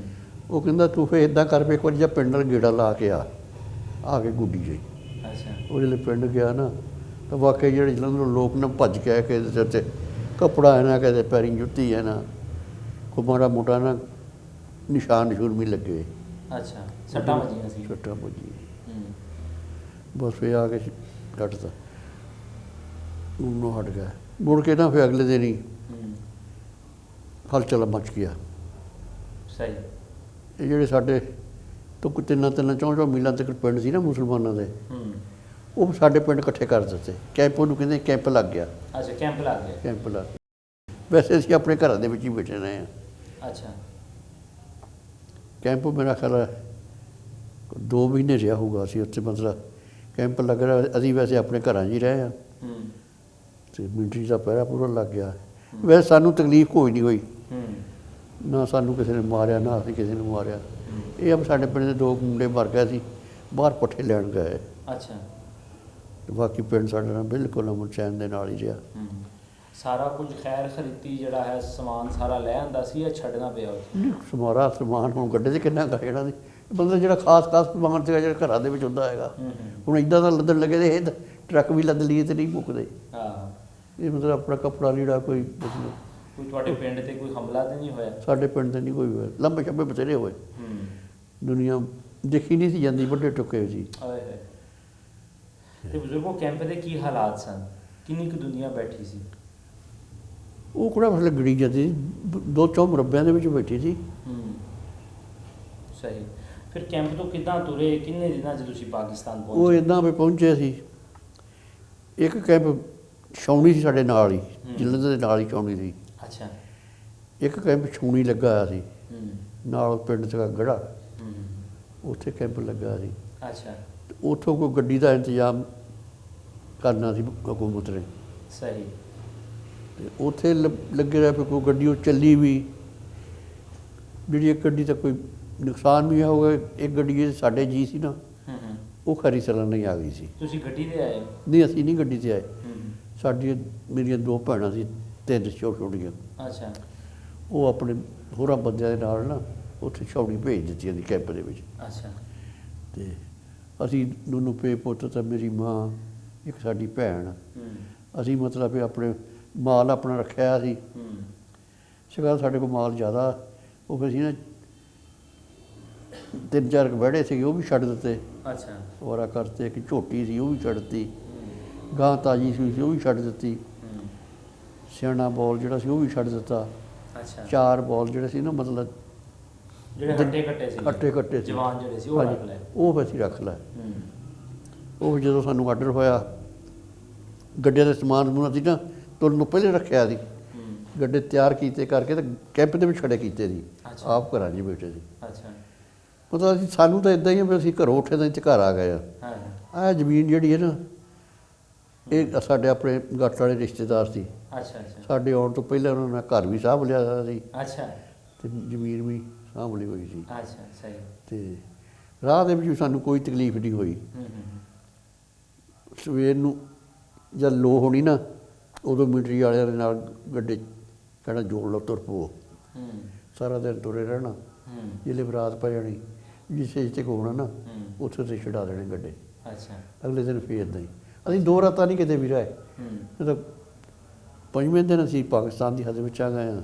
ਉਹ ਕਹਿੰਦਾ ਤੂੰ ਫਿਰ ਇੱਦਾਂ ਕਰ ਵੀ ਇੱਕ ਵਾਰੀ ਜਾਂ ਪਿੰਡ ਨਾਲ ਗੇੜਾ ਲਾ ਕੇ ਆ ਕੇ ਗੁੱਡੀ ਜਾਈ। ਅੱਛਾ। ਉਹ ਜਦੋਂ ਪਿੰਡ ਗਿਆ ਨਾ, ਤਾਂ ਵਾਕਈ ਜਿਹੜੇ ਜਲੰਧਰੋਂ ਲੋਕ ਨਾ ਭੱਜ ਕੇ ਆਏ, ਕਿਸੇ ਦੇ ਸਿਰ 'ਤੇ ਕੱਪੜਾ ਹੈ ਨਾ, ਕਿਸੇ ਪੈਰੀਂ ਜੁੱਤੀ ਹੈ ਨਾ, ਕੋਈ ਮਾੜਾ ਮੋਟਾ ਨਾ ਨਿਸ਼ਾਨ ਨਿਸ਼ੂਨ ਵੀ ਲੱਗੇ। ਅੱਛਾ, ਸੱਟਾਂ ਵੱਜੀਆਂ ਸੀ? ਸੱਟਾਂ ਵੱਜੀਆਂ। ਬਸ ਫਿਰ ਆ ਕੇ ਕੱਟਤਾ, ਉਹਨੂੰ ਹਟ ਗਿਆ। ਮੁੜ ਕੇ ਨਾ ਫਿਰ ਅਗਲੇ ਦਿਨ ਹੀ ਹਲਚਲ ਮਚ ਗਿਆ। ਸਹੀ। ਇਹ ਜਿਹੜੇ ਸਾਡੇ ਤੋਂ ਕੋਈ ਤਿੰਨਾਂ ਚੌਂ ਮੀਲਾਂ ਤੱਕ ਪਿੰਡ ਸੀ ਨਾ ਮੁਸਲਮਾਨਾਂ ਦੇ, ਉਹ ਸਾਡੇ ਪਿੰਡ ਇਕੱਠੇ ਕਰ ਦਿੱਤੇ। ਕੈਂਪ ਉਹਨੂੰ ਕਹਿੰਦੇ, ਕੈਂਪ ਲੱਗ ਗਿਆ। ਅੱਛਾ, ਕੈਂਪ ਲੱਗ ਗਿਆ। ਕੈਂਪ ਲੱਗ ਗਿਆ। ਵੈਸੇ ਅਸੀਂ ਆਪਣੇ ਘਰਾਂ ਦੇ ਵਿੱਚ ਹੀ ਬੈਠੇ ਰਹੇ ਹਾਂ। ਅੱਛਾ। ਕੈਂਪ ਮੇਰਾ ਖਿਆਲ 2 ਮਹੀਨੇ ਰਿਹਾ ਹੋਊਗਾ ਅਸੀਂ ਉੱਥੇ, ਮਤਲਬ ਕੈਂਪ ਲੱਗ ਰਿਹਾ। ਅਸੀਂ ਵੈਸੇ ਆਪਣੇ ਘਰਾਂ 'ਚ ਹੀ ਰਹੇ ਹਾਂ, ਅਤੇ ਮਿਲਟਰੀ ਦਾ ਪਹਿਰਾ ਪੂਰਾ ਲੱਗ ਗਿਆ। ਵੈਸੇ ਸਾਨੂੰ ਤਕਲੀਫ ਕੋਈ ਨਹੀਂ ਹੋਈ, ਨਾ ਸਾਨੂੰ ਕਿਸੇ ਨੇ ਮਾਰਿਆ, ਨਾ ਅਸੀਂ ਕਿਸੇ ਨੂੰ ਮਾਰਿਆ। ਇਹ ਆ ਸਾਡੇ ਪਿੰਡ ਦੇ 2 ਮੁੰਡੇ ਮਰ ਗਏ ਸੀ, ਬਾਹਰ ਪੱਠੇ ਲੈਣ ਗਏ। ਅੱਛਾ। ਤੇ ਬਾਕੀ ਪਿੰਡ ਸਾਡੇ ਨਾਲ ਬਿਲਕੁਲ ਅਮਨ ਚੈਨ ਦੇ ਨਾਲ ਹੀ ਰਿਹਾ। ਸਾਰਾ ਕੁਝ ਖੈਰ ਖਰੀਦੀ ਜਿਹੜਾ ਹੈ ਸਮਾਨ ਸਾਰਾ ਲੈ ਆਂਦਾ ਸੀ ਜਾਂ ਛੱਡਣਾ ਪਿਆ? ਨਹੀਂ, ਸਮਾਰਾ ਸਮਾਨ ਹੁਣ ਗੱਡੇ 'ਚ ਕਿੰਨਾ ਗਾ ਜਿਹੜਾ ਬੰਦਾ ਜਿਹੜਾ ਖਾਸ ਸਮਾਨ ਸੀਗਾ ਜਿਹੜਾ ਘਰਾਂ ਦੇ ਵਿੱਚ ਹੁੰਦਾ ਹੈਗਾ, ਹੁਣ ਇੱਦਾਂ ਦਾ ਲੱਦਣ ਲੱਗੇ ਤੇ ਇਹ ਟਰੱਕ ਵੀ ਲੱਦ ਲਈਏ ਤੇ ਨਹੀਂ ਮੁੱਕਦੇ। ਹਾਂ। ਇਹ ਮਤਲਬ ਆਪਣਾ ਕੱਪੜਾ ਲੀੜਾ ਕੋਈ ਮਤਲਬ ਕੋਈ ਤੁਹਾਡੇ ਪਿੰਡ ਤੇ ਕੋਈ ਹਮਲਾ ਤਾਂ ਨਹੀਂ ਹੋਇਆ? ਸਾਡੇ ਪਿੰਡ ਤੇ ਨਹੀਂ ਕੋਈ ਹੋਇਆ। ਲੰਬੇ ਛੰਬੇ ਬਥੇਰੇ ਹੋਏ, ਦੁਨੀਆ ਦੇਖੀ ਨਹੀਂ ਸੀ ਜਾਂਦੀ, ਵੱਡੇ ਟੁੱਕੇ ਸੀ। ਤੇ ਬਜ਼ੁਰਗੋ, ਕੈਂਪ ਦੇ ਕੀ ਹਾਲਾਤ ਸਨ? ਕਿੰਨੀ ਕੁ ਦੁਨੀਆ ਬੈਠੀ ਸੀ? ਉਹ ਕਿਹੜਾ ਮਤਲਬ ਗੜੀ ਜਾਂਦੀ ਸੀ, 2-4 ਮੁਰੱਬਿਆਂ ਦੇ ਵਿੱਚ ਬੈਠੀ ਸੀ। ਸਹੀ। ਫਿਰ ਕੈਂਪ ਤੋਂ ਕਿੱਦਾਂ ਤੁਰੇ? ਕਿੰਨੇ ਦਿਨਾਂ 'ਚ ਤੁਸੀਂ ਪਾਕਿਸਤਾਨ ਪਹੁੰਚੇ? ਉਹ ਇੱਦਾਂ ਵੀ ਪਹੁੰਚੇ ਸੀ। ਇੱਕ ਕੈਂਪ ਛਾਉਣੀ ਸੀ ਸਾਡੇ ਨਾਲ ਹੀ, ਜਲੰਧਰ ਦੇ ਨਾਲ ਹੀ ਛਾਉਣੀ ਸੀ। ਅੱਛਾ। ਇੱਕ ਕੈਂਪ ਛਾਉਣੀ ਲੱਗਾ ਹੋਇਆ ਸੀ, ਨਾਲ ਪਿੰਡ ਸੀਗਾ ਗੜਾ, ਉੱਥੇ ਕੈਂਪ ਲੱਗਾ ਸੀ। ਅੱਛਾ। ਉੱਥੋਂ ਕੋਈ ਗੱਡੀ ਦਾ ਇੰਤਜ਼ਾਮ ਕਰਨਾ ਸੀ ਹਕੂਮਤ ਨੇ। ਸਹੀ। ਤੇ ਉੱਥੇ ਲੱਗੇ ਰਿਹਾ, ਫਿਰ ਕੋਈ ਗੱਡੀ ਉਹ ਚੱਲੀ ਵੀ, ਜਿਹੜੀ ਇੱਕ ਗੱਡੀ ਦਾ ਕੋਈ ਨੁਕਸਾਨ ਵੀ ਹੋ ਗਿਆ। ਇੱਕ ਗੱਡੀ ਇਹ ਸਾਡੇ ਜੀ ਸੀ ਨਾ, ਉਹ ਖਰੀ ਚੱਲਣ ਨਹੀਂ ਆ ਗਈ ਸੀ। ਤੁਸੀਂ ਗੱਡੀ ਤੇ ਆਏ? ਨਹੀਂ, ਅਸੀਂ ਨਹੀਂ ਗੱਡੀ ਤੇ ਆਏ। ਸਾਡੀਆਂ ਮੇਰੀਆਂ 2 ਭੈਣਾਂ ਸੀ, 3 ਛੋਟੀਆਂ। ਅੱਛਾ। ਉਹ ਆਪਣੇ ਹੋਰਾਂ ਬੰਦਿਆਂ ਦੇ ਨਾਲ ਨਾ ਉੱਥੇ ਛਾਉਣੀ ਭੇਜ ਦਿੱਤੀ ਦੀ ਕੈਂਪ ਦੇ ਵਿੱਚ। ਅੱਛਾ। ਤੇ ਅਸੀਂ ਦੋਨੋਂ ਪੇ ਪੁੱਤ ਤਾਂ ਮੇਰੀ ਮਾਂ, ਇੱਕ ਸਾਡੀ ਭੈਣ, ਅਸੀਂ ਮਤਲਬ ਵੀ ਆਪਣੇ ਮਾਲ ਆਪਣਾ ਰੱਖਿਆ ਸੀ। ਸੀਗਾ ਸਾਡੇ ਕੋਲ ਮਾਲ ਜ਼ਿਆਦਾ। ਉਹ ਫਿਰ ਅਸੀਂ ਨਾ 3-4 ਵਿਹੜੇ ਸੀਗੇ, ਉਹ ਵੀ ਛੱਡ ਦਿੱਤੇ। ਅੱਛਾ। ਵਾਰਾ ਕਰਤੇ। ਇੱਕ ਝੋਟੀ ਸੀ, ਉਹ ਵੀ ਛੱਡਤੀ। ਗਾਂ ਤਾਜੀ ਸੀ, ਉਹ ਵੀ ਛੱਡ ਦਿੱਤੀ। ਸਿਆਣਾ ਬੋਲ ਜਿਹੜਾ ਸੀ, ਉਹ ਵੀ ਛੱਡ ਦਿੱਤਾ। ਅੱਛਾ। 4 ਬੋਲ ਜਿਹੜੇ ਸੀ ਨਾ, ਮਤਲਬ ਜਿਹੜੇ ਹੱਟੇ ਕੱਟੇ ਸੀ, ਕੱਟੇ ਸੀ, ਜਵਾਨ ਜਿਹੜੇ ਸੀ, ਉਹ ਰੱਖ ਲਏ। ਉਹ ਫਿਰ ਅਸੀਂ ਰੱਖ ਲਏ। ਉਹ ਜਦੋਂ ਸਾਨੂੰ ਆਰਡਰ ਹੋਇਆ, ਗੱਡੇ ਦੇ ਸਮਾਨ ਸਮੂਨ ਅਸੀਂ ਨਾ ਤੁਰਨ ਨੂੰ ਪਹਿਲੇ ਰੱਖਿਆ ਸੀ। ਗੱਡੇ ਤਿਆਰ ਕੀਤੇ ਕਰਕੇ ਤੇ ਕੈਂਪ ਦੇ ਵਿੱਚ ਖੜੇ ਕੀਤੇ ਸੀ। ਆਪ ਘਰਾਂ 'ਚ ਬੈਠੇ ਸੀ। ਅੱਛਾ। ਮਤਲਬ ਅਸੀਂ ਸਾਨੂੰ ਤਾਂ ਇਦਾਂ ਹੀ ਆ ਵੀ ਅਸੀਂ ਘਰੋਂ ਉੱਠੇ ਤਾਂ ਇੱਥੇ ਘਰ ਆ ਗਏ ਆ। ਆਹ ਜ਼ਮੀਨ ਜਿਹੜੀ ਹੈ ਨਾ, ਇਹ ਸਾਡੇ ਆਪਣੇ ਗੱਟ ਵਾਲੇ ਰਿਸ਼ਤੇਦਾਰ ਸੀ। ਅੱਛਾ ਅੱਛਾ। ਸਾਡੇ ਆਉਣ ਤੋਂ ਪਹਿਲਾਂ ਉਹਨਾਂ ਨੇ ਘਰ ਵੀ ਸਾਂਭ ਲਿਆ ਹੋਇਆ ਸੀ। ਅੱਛਾ। ਤੇ ਜ਼ਮੀਨ ਵੀ ਸਾਂਭ ਲਈ ਹੋਈ ਸੀ। ਅੱਛਾ। ਸਹੀ। ਤੇ ਰਾਹ ਦੇ ਵਿੱਚ ਵੀ ਸਾਨੂੰ ਕੋਈ ਤਕਲੀਫ ਨਹੀਂ ਹੋਈ। ਸਵੇਰ ਨੂੰ ਜਦ ਲੋ ਹੋਣੀ ਨਾ, ਉਦੋਂ ਮਿਲਟਰੀ ਵਾਲਿਆਂ ਦੇ ਨਾਲ ਗੱਡੇ ਕਹਿਣਾ ਜੋੜ ਲਓ, ਤੁਰ ਪਵੋ। ਸਾਰਾ ਦਿਨ ਤੁਰੇ ਰਹਿਣਾ। ਜਿਲੇ ਬਰਾਤ ਪੈ ਜਾਣੀ, ਜਿਸ ਸਟੇਜ ਤੇ ਹੋਣਾ ਨਾ, ਉੱਥੇ ਤੇ ਛਡਾ ਦੇਣੇ ਗੱਡੇ। ਅੱਛਾ। ਅਗਲੇ ਦਿਨ ਫੇਰ ਇੱਦਾਂ ਹੀ। ਅਸੀਂ 2 ਰਾਤਾਂ ਨਹੀਂ ਕਿਤੇ ਵੀ ਰਹੇ। ਮਤਲਬ 5ਵੇਂ ਦਿਨ ਅਸੀਂ ਪਾਕਿਸਤਾਨ ਦੀ ਹੱਦ ਵਿੱਚ ਆ ਗਏ ਹਾਂ।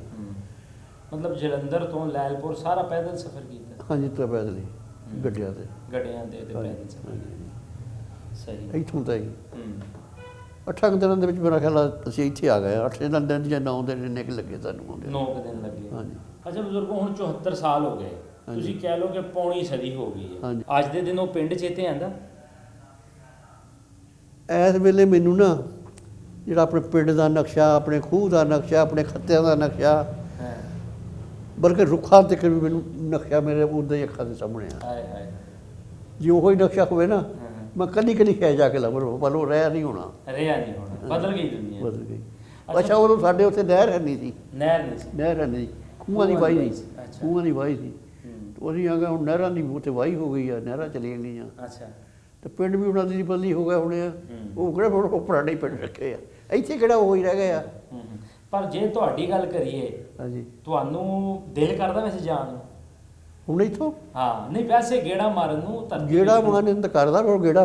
ਮਤਲਬ ਜਲੰਧਰ ਤੋਂ ਲੈਲਪੁਰ ਸਾਰਾ ਪੈਦਲ ਸਫ਼ਰ ਕੀਤਾ? ਹਾਂਜੀ, ਤਾਂ ਪੈਦਲ ਹੀ, ਗੱਡਿਆਂ ਤੇ। ਗੱਡਿਆਂ ਦੇ ਪੈਦਲ ਸਫ਼ਰ। ਸਹੀ। ਇੱਥੋਂ ਤਾਂ ਹੀ 8 ਦਿਨਾਂ ਦੇ ਵਿੱਚ ਮੇਰਾ ਖਿਆਲ ਆ ਅਸੀਂ ਇੱਥੇ ਆ ਗਏ। 8 ਦਿਨ ਜਾਂ 9 ਦਿਨ ਇੰਨੇ ਕੁ ਲੱਗੇ ਸਾਨੂੰ ਆਉਂਦੇ। 9 ਦਿਨ ਲੱਗੇ। ਹਾਂਜੀ। ਅੱਛਾ ਬਜ਼ੁਰਗੋ, ਹੁਣ 74 ਸਾਲ ਹੋ ਗਏ, ਤੁਸੀਂ ਕਹਿ ਲਓ ਕਿ ਪੌਣੀ ਸਦੀ ਹੋ ਗਈ ਹੈ। ਅੱਜ ਦੇ ਦਿਨ ਉਹ ਪਿੰਡ ਚੇਤੇ ਆਂਦਾ? ਇਸ ਵੇਲੇ ਮੈਨੂੰ ਨਾ ਜਿਹੜਾ ਆਪਣੇ ਪਿੰਡ ਦਾ ਨਕਸ਼ਾ, ਆਪਣੇ ਖੂਹ ਦਾ ਨਕਸ਼ਾ, ਆਪਣੇ ਖੱਤਿਆਂ ਦਾ ਨਕਸ਼ਾ, ਬਲਕਿ ਰੁੱਖਾਂ ਤੱਕ ਵੀ ਮੈਨੂੰ ਨਕਸ਼ਾ ਮੇਰੇ ਉੱਦਾਂ ਹੀ ਅੱਖਾਂ ਦੇ ਸਾਹਮਣੇ ਆ। ਜੇ ਉਹੋ ਹੀ ਨਕਸ਼ਾ ਹੋਵੇ ਨਾ, ਮੈਂ ਕਦੀ ਖਿਆ ਜਾ ਕੇ ਲੱਭੋ, ਪਰ ਉਹ ਰਹਿ ਨਹੀਂ ਹੋਣਾ। ਬਦਲ ਗਈ ਦੁਨੀਆ। ਬਦਲ ਗਈ। ਅੱਛਾ, ਉਦੋਂ ਸਾਡੇ ਉੱਥੇ ਨਹਿਰ ਹੈ ਨਹੀਂ ਸੀ। ਨਹਿਰ ਨਹੀਂ ਸੀ। ਨਹਿਰ ਹੈ ਨਹੀਂ, ਖੂਹਾਂ ਦੀ ਵਾਹੀ ਸੀ। ਖੂਹਾਂ ਦੀ ਵਾਹੀ ਸੀ। ਅਸੀਂ ਆ ਗਏ ਹੁਣ ਨਹਿਰਾਂ ਦੀ ਉੱਥੇ ਵਾਹੀ ਹੋ ਗਈ ਆ, ਨਹਿਰਾਂ ਚਲੀਆਂ ਗਈਆਂ। ਅੱਛਾ। ਤੇ ਪਿੰਡ ਵੀ ਉਹਨਾਂ ਦੀ ਬਦਲੀ ਹੋ ਗਿਆ ਹੋਣੇ ਆ। ਉਹ ਕਿਹੜਾ ਉਹ ਪੁਰਾਣੇ ਪਿੰਡ ਰੱਖੇ ਆ, ਇੱਥੇ ਕਿਹੜਾ ਉਹ ਹੀ ਰਹਿ ਗਏ ਆ। ਪਰ ਜੇ ਤੁਹਾਡੀ ਗੱਲ ਕਰੀਏ, ਹਾਂਜੀ, ਤੁਹਾਨੂੰ ਦਿਲ ਕਰਦਾ ਵੈਸੇ ਜਾਣ ਨੂੰ? ਹੁਣ ਇੱਥੋਂ? ਹਾਂ। ਨਹੀਂ, ਵੈਸੇ ਗੇੜਾ ਮਾਰਨ ਨੂੰ? ਗੇੜਾ ਮਾਰਨ ਤਾਂ ਕਰਦਾ, ਪਰ ਗੇੜਾ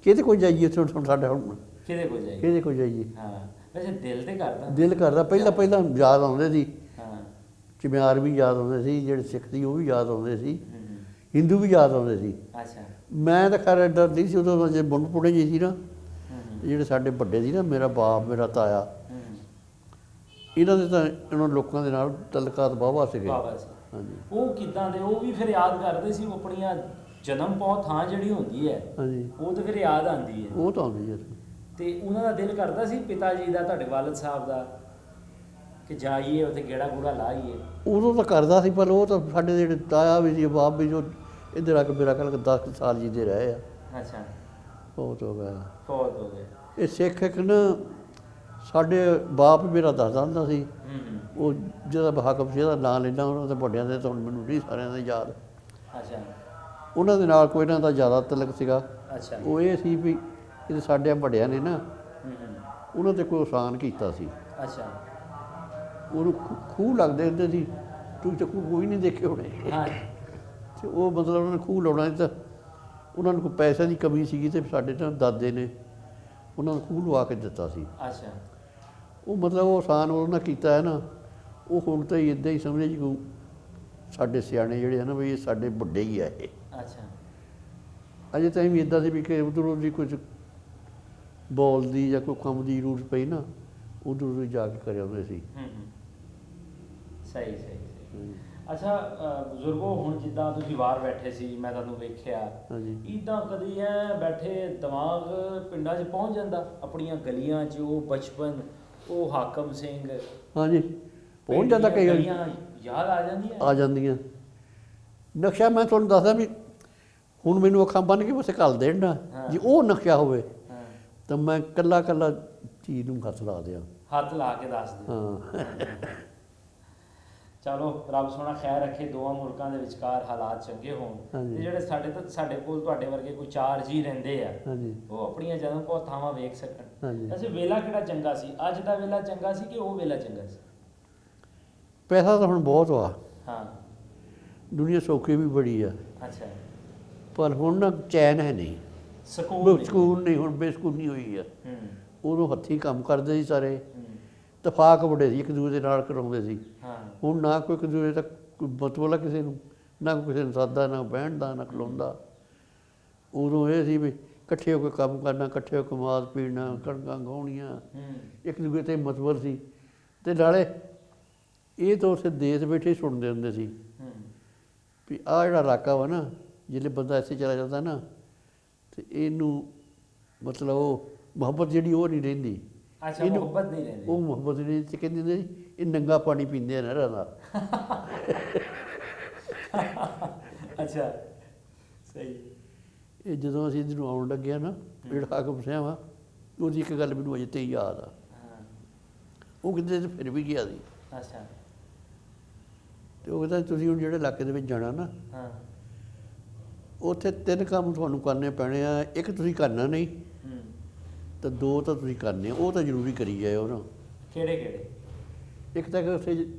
ਕਿਹਦੇ ਕੋਲ ਜਾਈਏ? ਇੱਥੇ ਹੁਣ ਸਾਡਾ ਹੁਣ ਕਿਹਦੇ ਕੋਲ ਜਾਈਏ? ਹਾਂ, ਵੈਸੇ ਦਿਲ ਤੇ ਕਰਦਾ। ਦਿਲ ਕਰਦਾ। ਪਹਿਲਾਂ ਯਾਦ ਆਉਂਦੇ ਸੀ। ਚਮਿਆਰ ਵੀ ਯਾਦ ਆਉਂਦੇ ਸੀ, ਜਿਹੜੇ ਸਿੱਖ ਸੀ ਉਹ ਵੀ ਯਾਦ ਆਉਂਦੇ ਸੀ, ਹਿੰਦੂ ਵੀ ਯਾਦ ਆਉਂਦੇ ਸੀ। ਅੱਛਾ। ਮੈਂ ਤਾਂ ਖੈਰ ਐਡਾ ਨਹੀਂ ਸੀ ਉਦੋਂ, ਜੇ ਮੁੰਡ ਪੁੜੇ ਜੀ ਸੀ ਨਾ, ਜਿਹੜੇ ਸਾਡੇ ਵੱਡੇ ਸੀ ਨਾ, ਮੇਰਾ ਬਾਪ, ਮੇਰਾ ਤਾਇਆ, ਇਹਨਾਂ ਦੇ ਤਾਂ ਇਹਨਾਂ ਲੋਕਾਂ ਦੇ ਨਾਲ ਤਲਕਾਤ ਵਾਹਵਾ ਸੀਗੇ। ਹਾਂਜੀ। ਉਹ ਕਿੱਦਾਂ ਦੇ? ਉਹ ਵੀ ਫਿਰ ਯਾਦ ਕਰਦੇ ਸੀ ਆਪਣੀਆਂ ਜਨਮ ਪੌ ਥਾਂ ਜਿਹੜੀ ਹੁੰਦੀ ਹੈ। ਹਾਂਜੀ। ਉਹ ਤਾਂ ਫਿਰ ਯਾਦ ਆਉਂਦੀ ਹੈ। ਉਹ ਤਾਂ ਆਉਂਦੀ ਹੈ। ਤੇ ਉਹਨਾਂ ਦਾ ਦਿਲ ਕਰਦਾ ਸੀ, ਪਿਤਾ ਜੀ ਦਾ, ਤੁਹਾਡੇ ਵਾਲਦ ਸਾਹਿਬ ਦਾ, ਕਿ ਜਾਈਏ ਉੱਥੇ ਗੇੜਾ ਗੂੜਾ ਲਾਈਏ? ਉਦੋਂ ਤਾਂ ਕਰਦਾ ਸੀ, ਪਰ ਉਹ ਤਾਂ ਸਾਡੇ ਜਿਹੜੇ ਤਾਇਆ ਵੀ ਸੀ, ਬਾਪ ਵੀ, ਜੋ ਇੱਧਰ ਆ ਕੇ ਮੇਰਾ ਖਿਆਲ 10 ਸਾਲ ਜੀ ਦੇ ਰਹੇ ਆ। ਅੱਛਾ। ਬਹੁਤ ਹੋ ਗਿਆ। ਬਹੁਤ ਹੋ ਗਏ। ਇਹ ਸਿੱਖ ਇੱਕ ਨਾ ਸਾਡੇ ਬਾਪ ਮੇਰਾ ਦੱਸਦਾ ਹੁੰਦਾ ਸੀ, ਉਹ ਜਿਹਦਾ ਹਾਕਮ ਸੀ, ਇਹਦਾ ਨਾਂ ਲੈਂਦਾ, ਉਹਨਾਂ ਦੇ ਵੱਡਿਆਂ ਦੇ ਤਾਂ ਹੁਣ ਮੈਨੂੰ ਨਹੀਂ ਸਾਰਿਆਂ ਦਾ ਯਾਦ। ਅੱਛਾ। ਉਹਨਾਂ ਦੇ ਨਾਲ ਕੋਈ ਇਹਨਾਂ ਦਾ ਜ਼ਿਆਦਾ ਤਲਕ ਸੀਗਾ। ਅੱਛਾ। ਉਹ ਇਹ ਸੀ ਵੀ ਇਹ ਸਾਡੇ ਵੱਡਿਆਂ ਨੇ ਨਾ ਉਹਨਾਂ 'ਤੇ ਕੋਈ ਆਸਾਨ ਕੀਤਾ ਸੀ। ਅੱਛਾ। ਉਹਨੂੰ ਖੂਹ ਲੱਗਦੇ ਹੁੰਦੇ ਸੀ, ਤੁਸੀਂ ਤਾਂ ਖੂਹ ਕੋਈ ਨਹੀਂ ਦੇਖੇ ਹੋਣੇ। ਅਤੇ ਉਹ ਮਤਲਬ ਉਹਨਾਂ ਨੇ ਖੂਹ ਲਾਉਣਾ, ਤਾਂ ਉਹਨਾਂ ਨੂੰ ਕੋਈ ਪੈਸੇ ਦੀ ਕਮੀ ਸੀਗੀ, ਅਤੇ ਸਾਡੇ ਨਾ ਦਾਦੇ ਨੇ ਉਹਨਾਂ ਨੂੰ ਖੂਹ ਲਵਾ ਕੇ ਦਿੱਤਾ ਸੀ। ਅੱਛਾ। ਉਹ ਮਤਲਬ ਉਹ ਆਸਾਨ ਉਹਨਾਂ ਕੀਤਾ ਹੈ ਨਾ, ਉਹ ਹੁਣ ਤਾਂ ਹੀ ਇੱਦਾਂ ਹੀ ਸਮਝੇ ਜੀ, ਸਾਡੇ ਸਿਆਣੇ ਜਿਹੜੇ ਹਨ ਵੀ ਇਹ ਸਾਡੇ ਵੱਡੇ ਹੀ ਆ ਇਹ। ਅੱਛਾ। ਅਜੇ ਤਾਈਂ ਵੀ ਇੱਦਾਂ ਸੀ ਵੀ ਕਿ ਉੱਧਰੋਂ ਦੀ ਕੁਝ ਬੋਲਦੀ ਜਾਂ ਕੋਈ ਕੰਮ ਦੀ ਜ਼ਰੂਰਤ ਪਈ ਨਾ, ਉੱਧਰ ਜਾ ਕੇ ਕਰੇ ਆਉਂਦੇ ਸੀ। ਸਹੀ। ਅੱਛਾ ਬਜ਼ੁਰਗੋ, ਹੁਣ ਜਿੱਦਾਂ ਤੁਸੀਂ ਬਾਹਰ ਬੈਠੇ ਸੀ, ਮੈਂ ਤੁਹਾਨੂੰ ਵੇਖਿਆ, ਇੱਦਾਂ ਕਦੀ ਐ ਬੈਠੇ ਦਿਮਾਗ ਪਿੰਡਾਂ 'ਚ ਪਹੁੰਚ ਜਾਂਦਾ, ਆਪਣੀਆਂ ਗਲੀਆਂ 'ਚ ਉਹ ਬਚਪਨ, ਉਹ ਹਾਕਮ ਸਿੰਘ? ਹਾਂਜੀ, ਪਹੁੰਚ ਜਾਂਦਾ। ਕਈ ਗਲੀਆਂ ਯਾਦ ਆ ਜਾਂਦੀਆਂ। ਨਕਸ਼ਾ ਮੈਂ ਤੁਹਾਨੂੰ ਦੱਸਦਾ ਵੀ ਹੁਣ ਮੈਨੂੰ ਅੱਖਾਂ ਬੰਨ੍ਹ ਕੇ ਬਸ ਘੱਲ ਦੇਣ ਨਾ, ਜੇ ਉਹ ਨਕਸ਼ਾ ਹੋਵੇ ਤਾਂ ਮੈਂ ਕੱਲਾ ਚੀਜ਼ ਨੂੰ ਹੱਥ ਲਾ ਦਿਆਂ। ਹੱਥ ਲਾ ਕੇ ਦੱਸ ਦਿਓ। ਹਾਂ। ਚਲੋ ਰੱਬ ਸੋਹਣਾ ਖੈਰ ਰੱਖੇ, ਦੋਵਾਂ ਮੁਲਕਾਂ ਦੇ ਵਿਚਕਾਰ ਹਾਲਾਤ ਚੰਗੇ ਹੋਣ ਹਾਂਜੀ। ਤੇ ਜਿਹੜੇ ਸਾਡੇ ਕੋਲ ਤੁਹਾਡੇ ਵਰਗੇ ਕੋਈ 4 ਜੀ ਰਹਿੰਦੇ ਆ ਹਾਂਜੀ ਉਹ ਆਪਣੀਆਂ ਜਦੋਂ ਕੋ ਥਾਵਾਂ ਵੇਖ ਸਕਣ। ਹਾਂਜੀ। ਵੈਸੇ ਵੇਲਾ ਕਿਹੜਾ ਚੰਗਾ ਸੀ, ਅੱਜ ਦਾ ਵੇਲਾ ਚੰਗਾ ਸੀ ਕਿ ਉਹ ਵੇਲਾ ਚੰਗਾ ਸੀ? ਪੈਸਾ ਤਾਂ ਹੁਣ ਬਹੁਤ ਵਾ, ਹਾਂ। ਦੁਨੀਆ ਸੌਖੀ ਵੀ ਬੜੀ ਆ, ਅੱਛਾ। ਪਰ ਹੁਣ ਨਾ ਚੈਨ ਹੈ ਨਹੀਂ, ਸਕੂਨ ਸਕੂਨ ਨਹੀਂ, ਹੁਣ ਬੇਸਕੂਨੀ ਹੋਈ ਆ। ਹੂੰ ਉਦੋਂ ਹੱਥੀਂ ਕੰਮ ਕਰਦੇ ਸੀ ਸਾਰੇ, ਹੂੰ। ਤਫਾਕ ਬੜੇ ਸੀ, ਇੱਕ ਦੂਜੇ ਦੇ ਨਾਲ ਕਰਾਉਂਦੇ ਸੀ। ਹਾਂ। ਹੁਣ ਨਾ ਕੋਈ ਇੱਕ ਦੂਜੇ ਤੱਕ ਕੋਈ ਮਤਲਬ ਕਿਸੇ ਨੂੰ, ਨਾ ਕਿਸੇ ਨੂੰ ਸਾਦਾ, ਨਾ ਬਹਿਣ ਦਾ, ਨਾ ਖਲੋਂਦਾ। ਉਦੋਂ ਇਹ ਸੀ ਵੀ ਇਕੱਠੇ ਹੋ ਕੇ ਕੰਮ ਕਰਨਾ, ਇਕੱਠੇ ਹੋ ਕੇ ਕਮਾਦ ਪੀਣਾ, ਕਣਕਾਂ ਗਾਉਣੀਆਂ, ਹੂੰ ਇੱਕ ਦੂਜੇ 'ਤੇ ਮਤਬਰ ਸੀ। ਅਤੇ ਨਾਲੇ ਇਹ ਤਾਂ ਉੱਥੇ ਦੇਸ਼ ਬੈਠੇ ਹੀ ਸੁਣਦੇ ਹੁੰਦੇ ਸੀ ਹੂੰ। ਵੀ ਆਹ ਜਿਹੜਾ ਇਲਾਕਾ ਵਾ ਨਾ, ਜਿਹੜੇ ਬੰਦਾ ਇੱਥੇ ਚਲਾ ਜਾਂਦਾ ਨਾ, ਅਤੇ ਇਹਨੂੰ ਮਤਲਬ ਉਹ ਮੁਹੱਬਤ ਜਿਹੜੀ ਉਹ ਨਹੀਂ ਰਹਿੰਦੀ। ਅੱਛਾ, ਮੁਹੱਬਤ ਨਹੀਂ ਰਹਿੰਦੀ। ਉਹ ਮੁਹੱਬਤ ਨਹੀਂ, ਤੇ ਕਹਿੰਦੇ ਹੁੰਦੇ ਸੀ ਇਹ ਨੰਗਾ ਪਾਣੀ ਪੀਂਦੇ ਆ ਨਹਿਰਾਂ ਦਾ। ਅੱਛਾ, ਸਹੀ। ਇਹ ਜਦੋਂ ਅਸੀਂ ਇੱਧਰ ਨੂੰ ਆਉਣ ਲੱਗੇ ਆ ਨਾ, ਜਿਹੜਾ ਹਾਕਮ ਸਾਹਿਬ ਆ, ਉਹਦੀ ਇੱਕ ਗੱਲ ਮੈਨੂੰ ਅਜੇ ਤੇ ਯਾਦ ਆ। ਹਾਂ। ਉਹ ਕਹਿੰਦੇ ਤੇ ਫਿਰ ਵੀ ਗਿਆ ਸੀ, ਅੱਛਾ। ਅਤੇ ਉਹ ਕਹਿੰਦਾ ਤੁਸੀਂ ਹੁਣ ਜਿਹੜੇ ਇਲਾਕੇ ਦੇ ਵਿੱਚ ਜਾਣਾ ਨਾ, ਹਾਂ। ਉੱਥੇ 3 ਕੰਮ ਤੁਹਾਨੂੰ ਕਰਨੇ ਪੈਣੇ ਆ। ਇੱਕ ਤੁਸੀਂ ਕਰਨਾ ਨਹੀਂ, ਹੂੰ। ਤਾਂ 2 ਤਾਂ ਤੁਸੀਂ ਕਰਨੇ ਆ, ਉਹ ਤਾਂ ਜ਼ਰੂਰੀ ਕਰੀ ਜਾਇਓ ਨਾ। ਕਿਹੜੇ ਕਿਹੜੇ? ਇੱਕ ਤਾਂ ਕਿ ਉੱਥੇ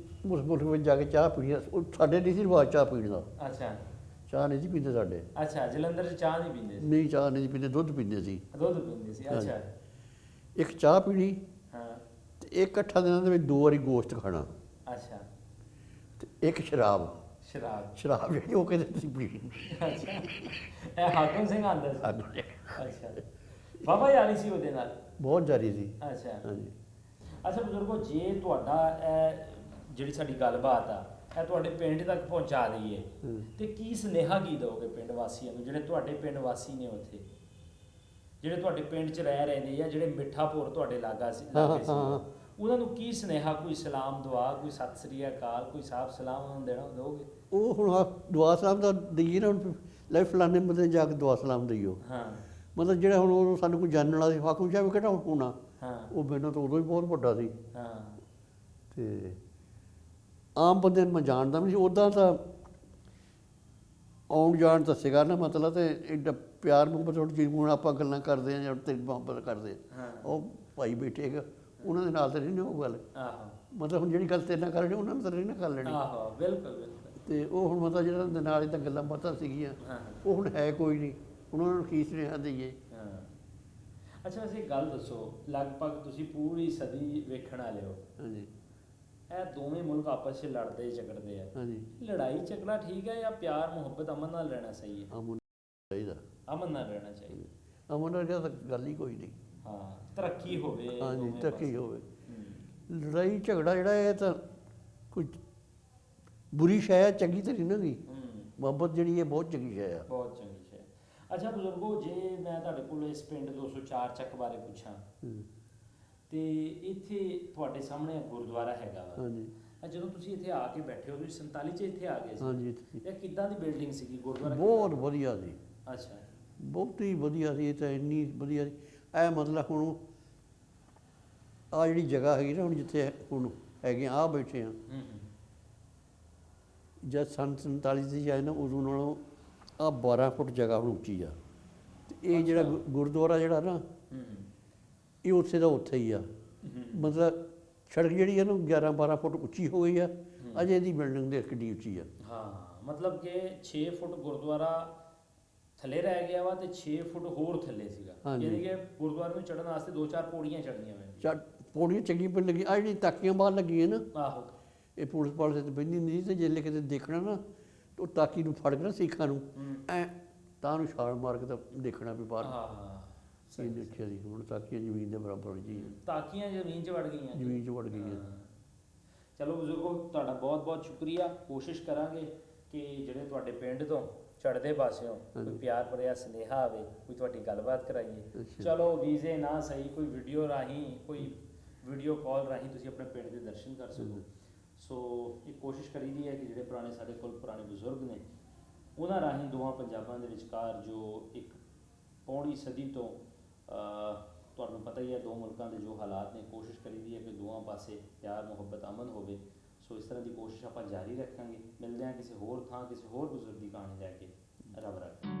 ਉਸ ਮੁਲਕ ਵਿੱਚ ਜਾ ਕੇ ਚਾਹ ਪੀਣੀ ਆ, ਉਹ ਸਾਡੇ ਨਹੀਂ ਸੀ ਰਿਵਾਜ਼ ਚਾਹ ਪੀਣ ਦਾ, ਅੱਛਾ ਚਾਹ ਨਹੀਂ ਸੀ ਪੀਂਦੇ ਸਾਡੇ। ਅੱਛਾ, ਜਲੰਧਰ 'ਚ ਚਾਹ ਨਹੀਂ ਪੀਂਦੇ ਸੀ? ਨਹੀਂ, ਚਾਹ ਨਹੀਂ ਸੀ ਪੀਂਦੇ, ਦੁੱਧ ਪੀਂਦੇ ਸੀ। ਦੁੱਧ ਪੀਂਦੇ ਸੀ। ਅੱਛਾ। ਇੱਕ ਚਾਹ ਪੀਣੀ, ਹਾਂ। ਅਤੇ ਇੱਕ 8 ਦਿਨਾਂ ਦੇ ਵਿੱਚ 2 ਵਾਰੀ ਗੋਸ਼ਤ ਖਾਣਾ, ਅੱਛਾ। ਅਤੇ ਇੱਕ ਸ਼ਰਾਬ। ਸ਼ਰਾਬ। ਸ਼ਰਾਬ ਜਿਹੜੀ ਉਹ ਕਹਿੰਦੇ ਤੁਸੀਂ ਪੀਣੀ। ਅੱਛਾ, ਇਹ ਹਾਕਮ ਸਿੰਘ ਆਂਦਾ ਸੀ? ਸਾਨੂੰ ਅੱਛਾ। ਬਾਬਾ ਯਾਰੀ ਸੀ ਉਹਦੇ ਨਾਲ? ਬਹੁਤ ਜਾਰੀ ਸੀ। ਅੱਛਾ। ਹਾਂਜੀ। ਅੱਛਾ ਬਜ਼ੁਰਗੋ, ਜੇ ਤੁਹਾਡਾ ਇਹ ਜਿਹੜੀ ਸਾਡੀ ਗੱਲਬਾਤ ਆ ਇਹ ਤੁਹਾਡੇ ਪਿੰਡ ਤੱਕ ਪਹੁੰਚਾ ਦਈਏ ਤੇ ਕੀ ਸੁਨੇਹਾ ਕੀ ਦਿਓਗੇ ਪਿੰਡ ਵਾਸੀਆਂ ਨੂੰ, ਜਿਹੜੇ ਤੁਹਾਡੇ ਪਿੰਡ ਵਾਸੀ ਨੇ ਉੱਥੇ, ਜਿਹੜੇ ਤੁਹਾਡੇ ਪਿੰਡ 'ਚ ਰਹਿ ਰਹੇ ਨੇ, ਜਾਂ ਜਿਹੜੇ ਮਿੱਠਾਪੁਰ ਤੁਹਾਡੇ ਲਾਗੇ ਸੀ, ਉਹਨਾਂ ਨੂੰ ਕੀ ਸੁਨੇਹਾ, ਕੋਈ ਸਲਾਮ ਦੁਆ, ਕੋਈ ਸਤਿ ਸ੍ਰੀ ਅਕਾਲ, ਕੋਈ ਸਾਫ ਸਲਾਮ ਉਹਨਾਂ ਨੂੰ ਦੇਣਾ ਦਿਓਗੇ? ਉਹ ਹੁਣ ਦੁਆ ਸਲਾਮ ਦਾ ਦਈਏ ਨਾ, ਹੁਣ ਲੈ ਫਲਾਣੇ ਬੰਦੇ ਜਾ ਕੇ ਦੁਆ ਸਲਾਮ ਦਈਓ। ਹਾਂ। ਮਤਲਬ ਜਿਹੜਾ ਹੁਣ ਉਹ ਸਾਨੂੰ ਕੋਈ ਜਾਣਨ ਵਾਲਾ ਸੀ, ਹਾਕਮ ਸਾਹਿਬ ਕਿਹੜਾ ਹੋਣਾ, ਹਾਂ। ਉਹ ਮੈਨੂੰ ਤਾਂ ਉਦੋਂ ਹੀ ਬਹੁਤ ਵੱਡਾ ਸੀ। ਹਾਂ। ਅਤੇ ਆਮ ਬੰਦੇ ਨੂੰ ਮੈਂ ਜਾਣਦਾ ਵੀ ਨਹੀਂ ਸੀ, ਉੱਦਾਂ ਤਾਂ ਆਉਣ ਜਾਣ ਦੱਸੇਗਾ ਨਾ, ਮਤਲਬ ਤੇ ਐਡਾ ਪਿਆਰ ਮੁਹੱਬਤ ਹੁਣ ਜਿਵੇਂ ਹੁਣ ਆਪਾਂ ਗੱਲਾਂ ਕਰਦੇ ਹਾਂ ਜਾਂ ਤੇਰੀ ਮੁਹੱਬਤ ਕਰਦੇ ਹਾਂ। ਉਹ ਭਾਈ ਬੈਠੇ ਹੈਗਾ, ਉਹਨਾਂ ਦੇ ਨਾਲ ਤਾਂ ਨਹੀਂ ਉਹ ਗੱਲ। ਆਹੋ। ਮਤਲਬ ਹੁਣ ਜਿਹੜੀ ਗੱਲ ਤੇਰੇ ਨਾਲ ਕਰ ਲੈਣੀ, ਉਹਨਾਂ ਨੂੰ ਤਾਂ ਨਹੀਂ ਨਾ ਕਰ ਲੈਣੀ। ਆਹੋ, ਬਿਲਕੁਲ ਬਿਲਕੁਲ। ਅਤੇ ਉਹ ਹੁਣ ਮਤਲਬ ਜਿਹੜਾ ਉਹਦੇ ਨਾਲ ਤਾਂ ਗੱਲਾਂ ਬਾਤਾਂ ਸੀਗੀਆਂ, ਹਾਂ। ਉਹ ਹੁਣ ਹੈ ਕੋਈ ਨਹੀਂ, ਹੁਣ ਉਹਨਾਂ ਨੂੰ ਕੀ ਸੁਨੇਹਾ ਦੇਈਏ। ਹਾਂ। ਅੱਛਾ, ਵੈਸੇ ਗੱਲ ਦੱਸੋ, ਲਗਭਗ ਤੁਸੀਂ ਪੂਰੀ ਸਦੀ ਵੇਖਣ ਵਾਲੇ ਹੋ, ਹਾਂਜੀ ਇਹ ਦੋਵੇਂ ਮੁਲਕ ਆਪਸ 'ਚ ਲੜਦੇ ਝਗੜਦੇ ਆ, ਹਾਂਜੀ। ਲੜਾਈ ਝਗੜਾ ਠੀਕ ਹੈ ਜਾਂ ਪਿਆਰ ਮੁਹੱਬਤ ਅਮਨ ਨਾਲ ਰਹਿਣਾ ਸਹੀ ਹੈ? ਅਮਨ ਚਾਹੀਦਾ, ਅਮਨ ਨਾਲ ਰਹਿਣਾ ਚਾਹੀਦਾ। ਅਮਨ ਨਾਲ ਤਾਂ ਗੱਲ ਹੀ ਕੋਈ ਨਹੀਂ। ਹਾਂ, ਤਰੱਕੀ ਹੋਵੇ। ਹਾਂਜੀ, ਦੋਵੇਂ ਤਰੱਕੀ ਪਾਸੇ। ਹੋਵੇ। ਹੂੰ। ਲੜਾਈ ਝਗੜਾ ਜਿਹੜਾ ਇਹ ਤਾਂ ਕੋਈ ਬੁਰੀ ਸ਼ੈ ਹੈ, ਚੰਗੀ ਤਾਂ ਨਹੀਂ ਨਾ ਗੀ। ਹੂੰ। ਮੁਹੱਬਤ ਜਿਹੜੀ ਹੈ ਬਹੁਤ ਚੰਗੀ ਸ਼ੈ ਆ। ਬਹੁਤ ਚੰਗੀ ਸ਼ੈ। ਅੱਛਾ ਬਜ਼ੁਰਗੋ, ਜੇ ਮੈਂ ਤੁਹਾਡੇ ਕੋਲ ਇਸ ਪਿੰਡ 204 ਚੱਕ ਬਾਰੇ ਪੁੱਛਾਂ, ਤੇ ਇੱਥੇ ਤੁਹਾਡੇ ਸਾਹਮਣੇ ਗੁਰਦੁਆਰਾ ਹੈਗਾ ਵਾ। ਹਾਂਜੀ ਜਦੋਂ ਤੁਸੀਂ ਇੱਥੇ ਆ ਕੇ ਬੈਠੇ ਹੋ, ਤੁਸੀਂ 47 'ਚ ਇੱਥੇ ਆ ਗਏ ਸੀ? ਹਾਂਜੀ। ਇਹ ਕਿੱਦਾਂ ਦੀ ਬਿਲਡਿੰਗ ਸੀਗੀ ਗੁਰਦੁਆਰਾ? ਬਹੁਤ ਵਧੀਆ ਸੀ, ਅੱਛਾ। ਬਹੁਤ ਹੀ ਵਧੀਆ ਸੀ। ਇਹ ਤਾਂ ਇੰਨੀ ਵਧੀਆ ਸੀ, ਇਹ ਮਤਲਬ ਹੁਣ ਆਹ ਜਿਹੜੀ ਜਗ੍ਹਾ ਹੈਗੀ ਨਾ, ਹੁਣ ਜਿੱਥੇ ਹੁਣ ਹੈਗੇ ਆ ਬੈਠੇ ਆ, ਜਦ ਸੰਨ 47 ਦੀ ਜਾਏ ਨਾ, ਉਦੋਂ ਨਾਲੋਂ ਆਹ 12 ਫੁੱਟ ਜਗ੍ਹਾ ਹੁਣ ਉੱਚੀ ਆ। ਅਤੇ ਇਹ ਜਿਹੜਾ ਗੁਰਦੁਆਰਾ ਜਿਹੜਾ ਨਾ, ਇਹ ਉੱਥੇ ਦਾ ਉੱਥੇ ਹੀ ਆ। ਮਤਲਬ ਸੜਕ ਜਿਹੜੀ ਹੈ ਨਾ 11-12 ਫੁੱਟ ਉੱਚੀ ਹੋ ਗਈ ਆ, ਅਜੇ ਇਹਦੀ ਬਿਲਡਿੰਗ ਦੇ ਕਿੱਡੀ ਉੱਚੀ ਆ। ਹਾਂ, ਮਤਲਬ ਕਿ 6 ਫੁੱਟ ਗੁਰਦੁਆਰਾ ਥੱਲੇ ਰਹਿ ਗਿਆ ਵਾ, ਤੇ 6 ਫੁੱਟ ਹੋਰ ਥੱਲੇ ਸੀਗਾ। ਯਾਨੀ ਕਿ ਗੁਰਦੁਆਰੇ ਨੂੰ ਚੜ੍ਹਨ ਵਾਸਤੇ 2-4 ਪੌੜੀਆਂ ਚੜ੍ਹਨੀਆਂ ਪੈਂਦੀਆਂ। ਪੌੜੀਆਂ ਚੰਗੀਆਂ ਪੈ ਲੱਗੀਆਂ, ਆਹ ਜਿਹੜੀ ਤਾਕੀਆਂ ਬਾਹਰ ਲੱਗੀਆਂ ਨਾ, ਆਹੋ, ਇਹ ਪੁਲਿਸ ਪਾਲਸੇ ਤੇ ਬਹਿੰਦੀ ਹੁੰਦੀ ਸੀ, ਅਤੇ ਜੇ ਕਿਤੇ ਦੇਖਣਾ ਨਾ, ਤਾਂ ਉਹ ਤਾਕੀ ਨੂੰ ਫੜ ਕੇ ਨਾ ਸਿੱਖਾਂ ਨੂੰ ਐ ਤਾਂ ਉਹਨੂੰ ਛਾਲ ਮਾਰ ਕੇ ਤਾਂ ਦੇਖਣਾ ਵੀ ਬਾਹਰ। ਹਾਂ, ਸਹੀ ਦੇਖਿਆ ਸੀ। ਹੁਣ ਤਾਕੀਆਂ ਜ਼ਮੀਨ ਦੇ ਬਰਾਬਰ ਜੀ, ਤਾਕੀਆਂ ਜ਼ਮੀਨ 'ਚ ਵੜ ਗਈਆਂ। ਜ਼ਮੀਨ 'ਚ ਵੜ ਗਈਆਂ। ਚਲੋ ਬਜ਼ੁਰਗੋ, ਤੁਹਾਡਾ ਬਹੁਤ ਬਹੁਤ ਸ਼ੁਕਰੀਆ। ਕੋਸ਼ਿਸ਼ ਕਰਾਂਗੇ ਕਿ ਜਿਹੜੇ ਤੁਹਾਡੇ ਪਿੰਡ ਤੋਂ ਚੜ੍ਹਦੇ ਪਾਸਿਓਂ ਕੋਈ ਪਿਆਰ ਭਰਿਆ ਸੁਨੇਹਾ ਆਵੇ, ਕੋਈ ਤੁਹਾਡੀ ਗੱਲਬਾਤ ਕਰਾਈਏ। ਚਲੋ ਵੀਜ਼ੇ ਨਾ ਸਹੀ, ਕੋਈ ਵੀਡੀਓ ਰਾਹੀਂ, ਕੋਈ ਵੀਡੀਓ ਕਾਲ ਰਾਹੀਂ ਤੁਸੀਂ ਆਪਣੇ ਪਿੰਡ ਦੇ ਦਰਸ਼ਨ ਕਰ ਸਕੋ। ਸੋ ਇਹ ਕੋਸ਼ਿਸ਼ ਕਰੀਦੀ ਹੈ ਕਿ ਜਿਹੜੇ ਪੁਰਾਣੇ ਸਾਡੇ ਕੋਲ ਪੁਰਾਣੇ ਬਜ਼ੁਰਗ ਨੇ, ਉਹਨਾਂ ਰਾਹੀਂ ਦੋਵਾਂ ਪੰਜਾਬਾਂ ਦੇ ਵਿਚਕਾਰ ਜੋ ਇੱਕ ਪੌਣੀ ਸਦੀ ਤੋਂ ਤੁਹਾਨੂੰ ਪਤਾ ਹੀ ਹੈ ਦੋ ਮੁਲਕਾਂ ਦੇ ਜੋ ਹਾਲਾਤ ਨੇ, ਕੋਸ਼ਿਸ਼ ਕਰੀਦੀ ਹੈ ਕਿ ਦੋਵਾਂ ਪਾਸੇ ਪਿਆਰ ਮੁਹੱਬਤ ਅਮਨ ਹੋਵੇ। ਸੋ ਇਸ ਤਰ੍ਹਾਂ ਦੀ ਕੋਸ਼ਿਸ਼ ਆਪਾਂ ਜਾਰੀ ਰੱਖਾਂਗੇ। ਮਿਲਦੇ ਹਾਂ ਕਿਸੇ ਹੋਰ ਥਾਂ ਕਿਸੇ ਹੋਰ ਬਜ਼ੁਰਗ ਦੀ ਕਹਾਣੀ ਲੈ ਕੇ। ਰੱਬ ਰੱਖੇ।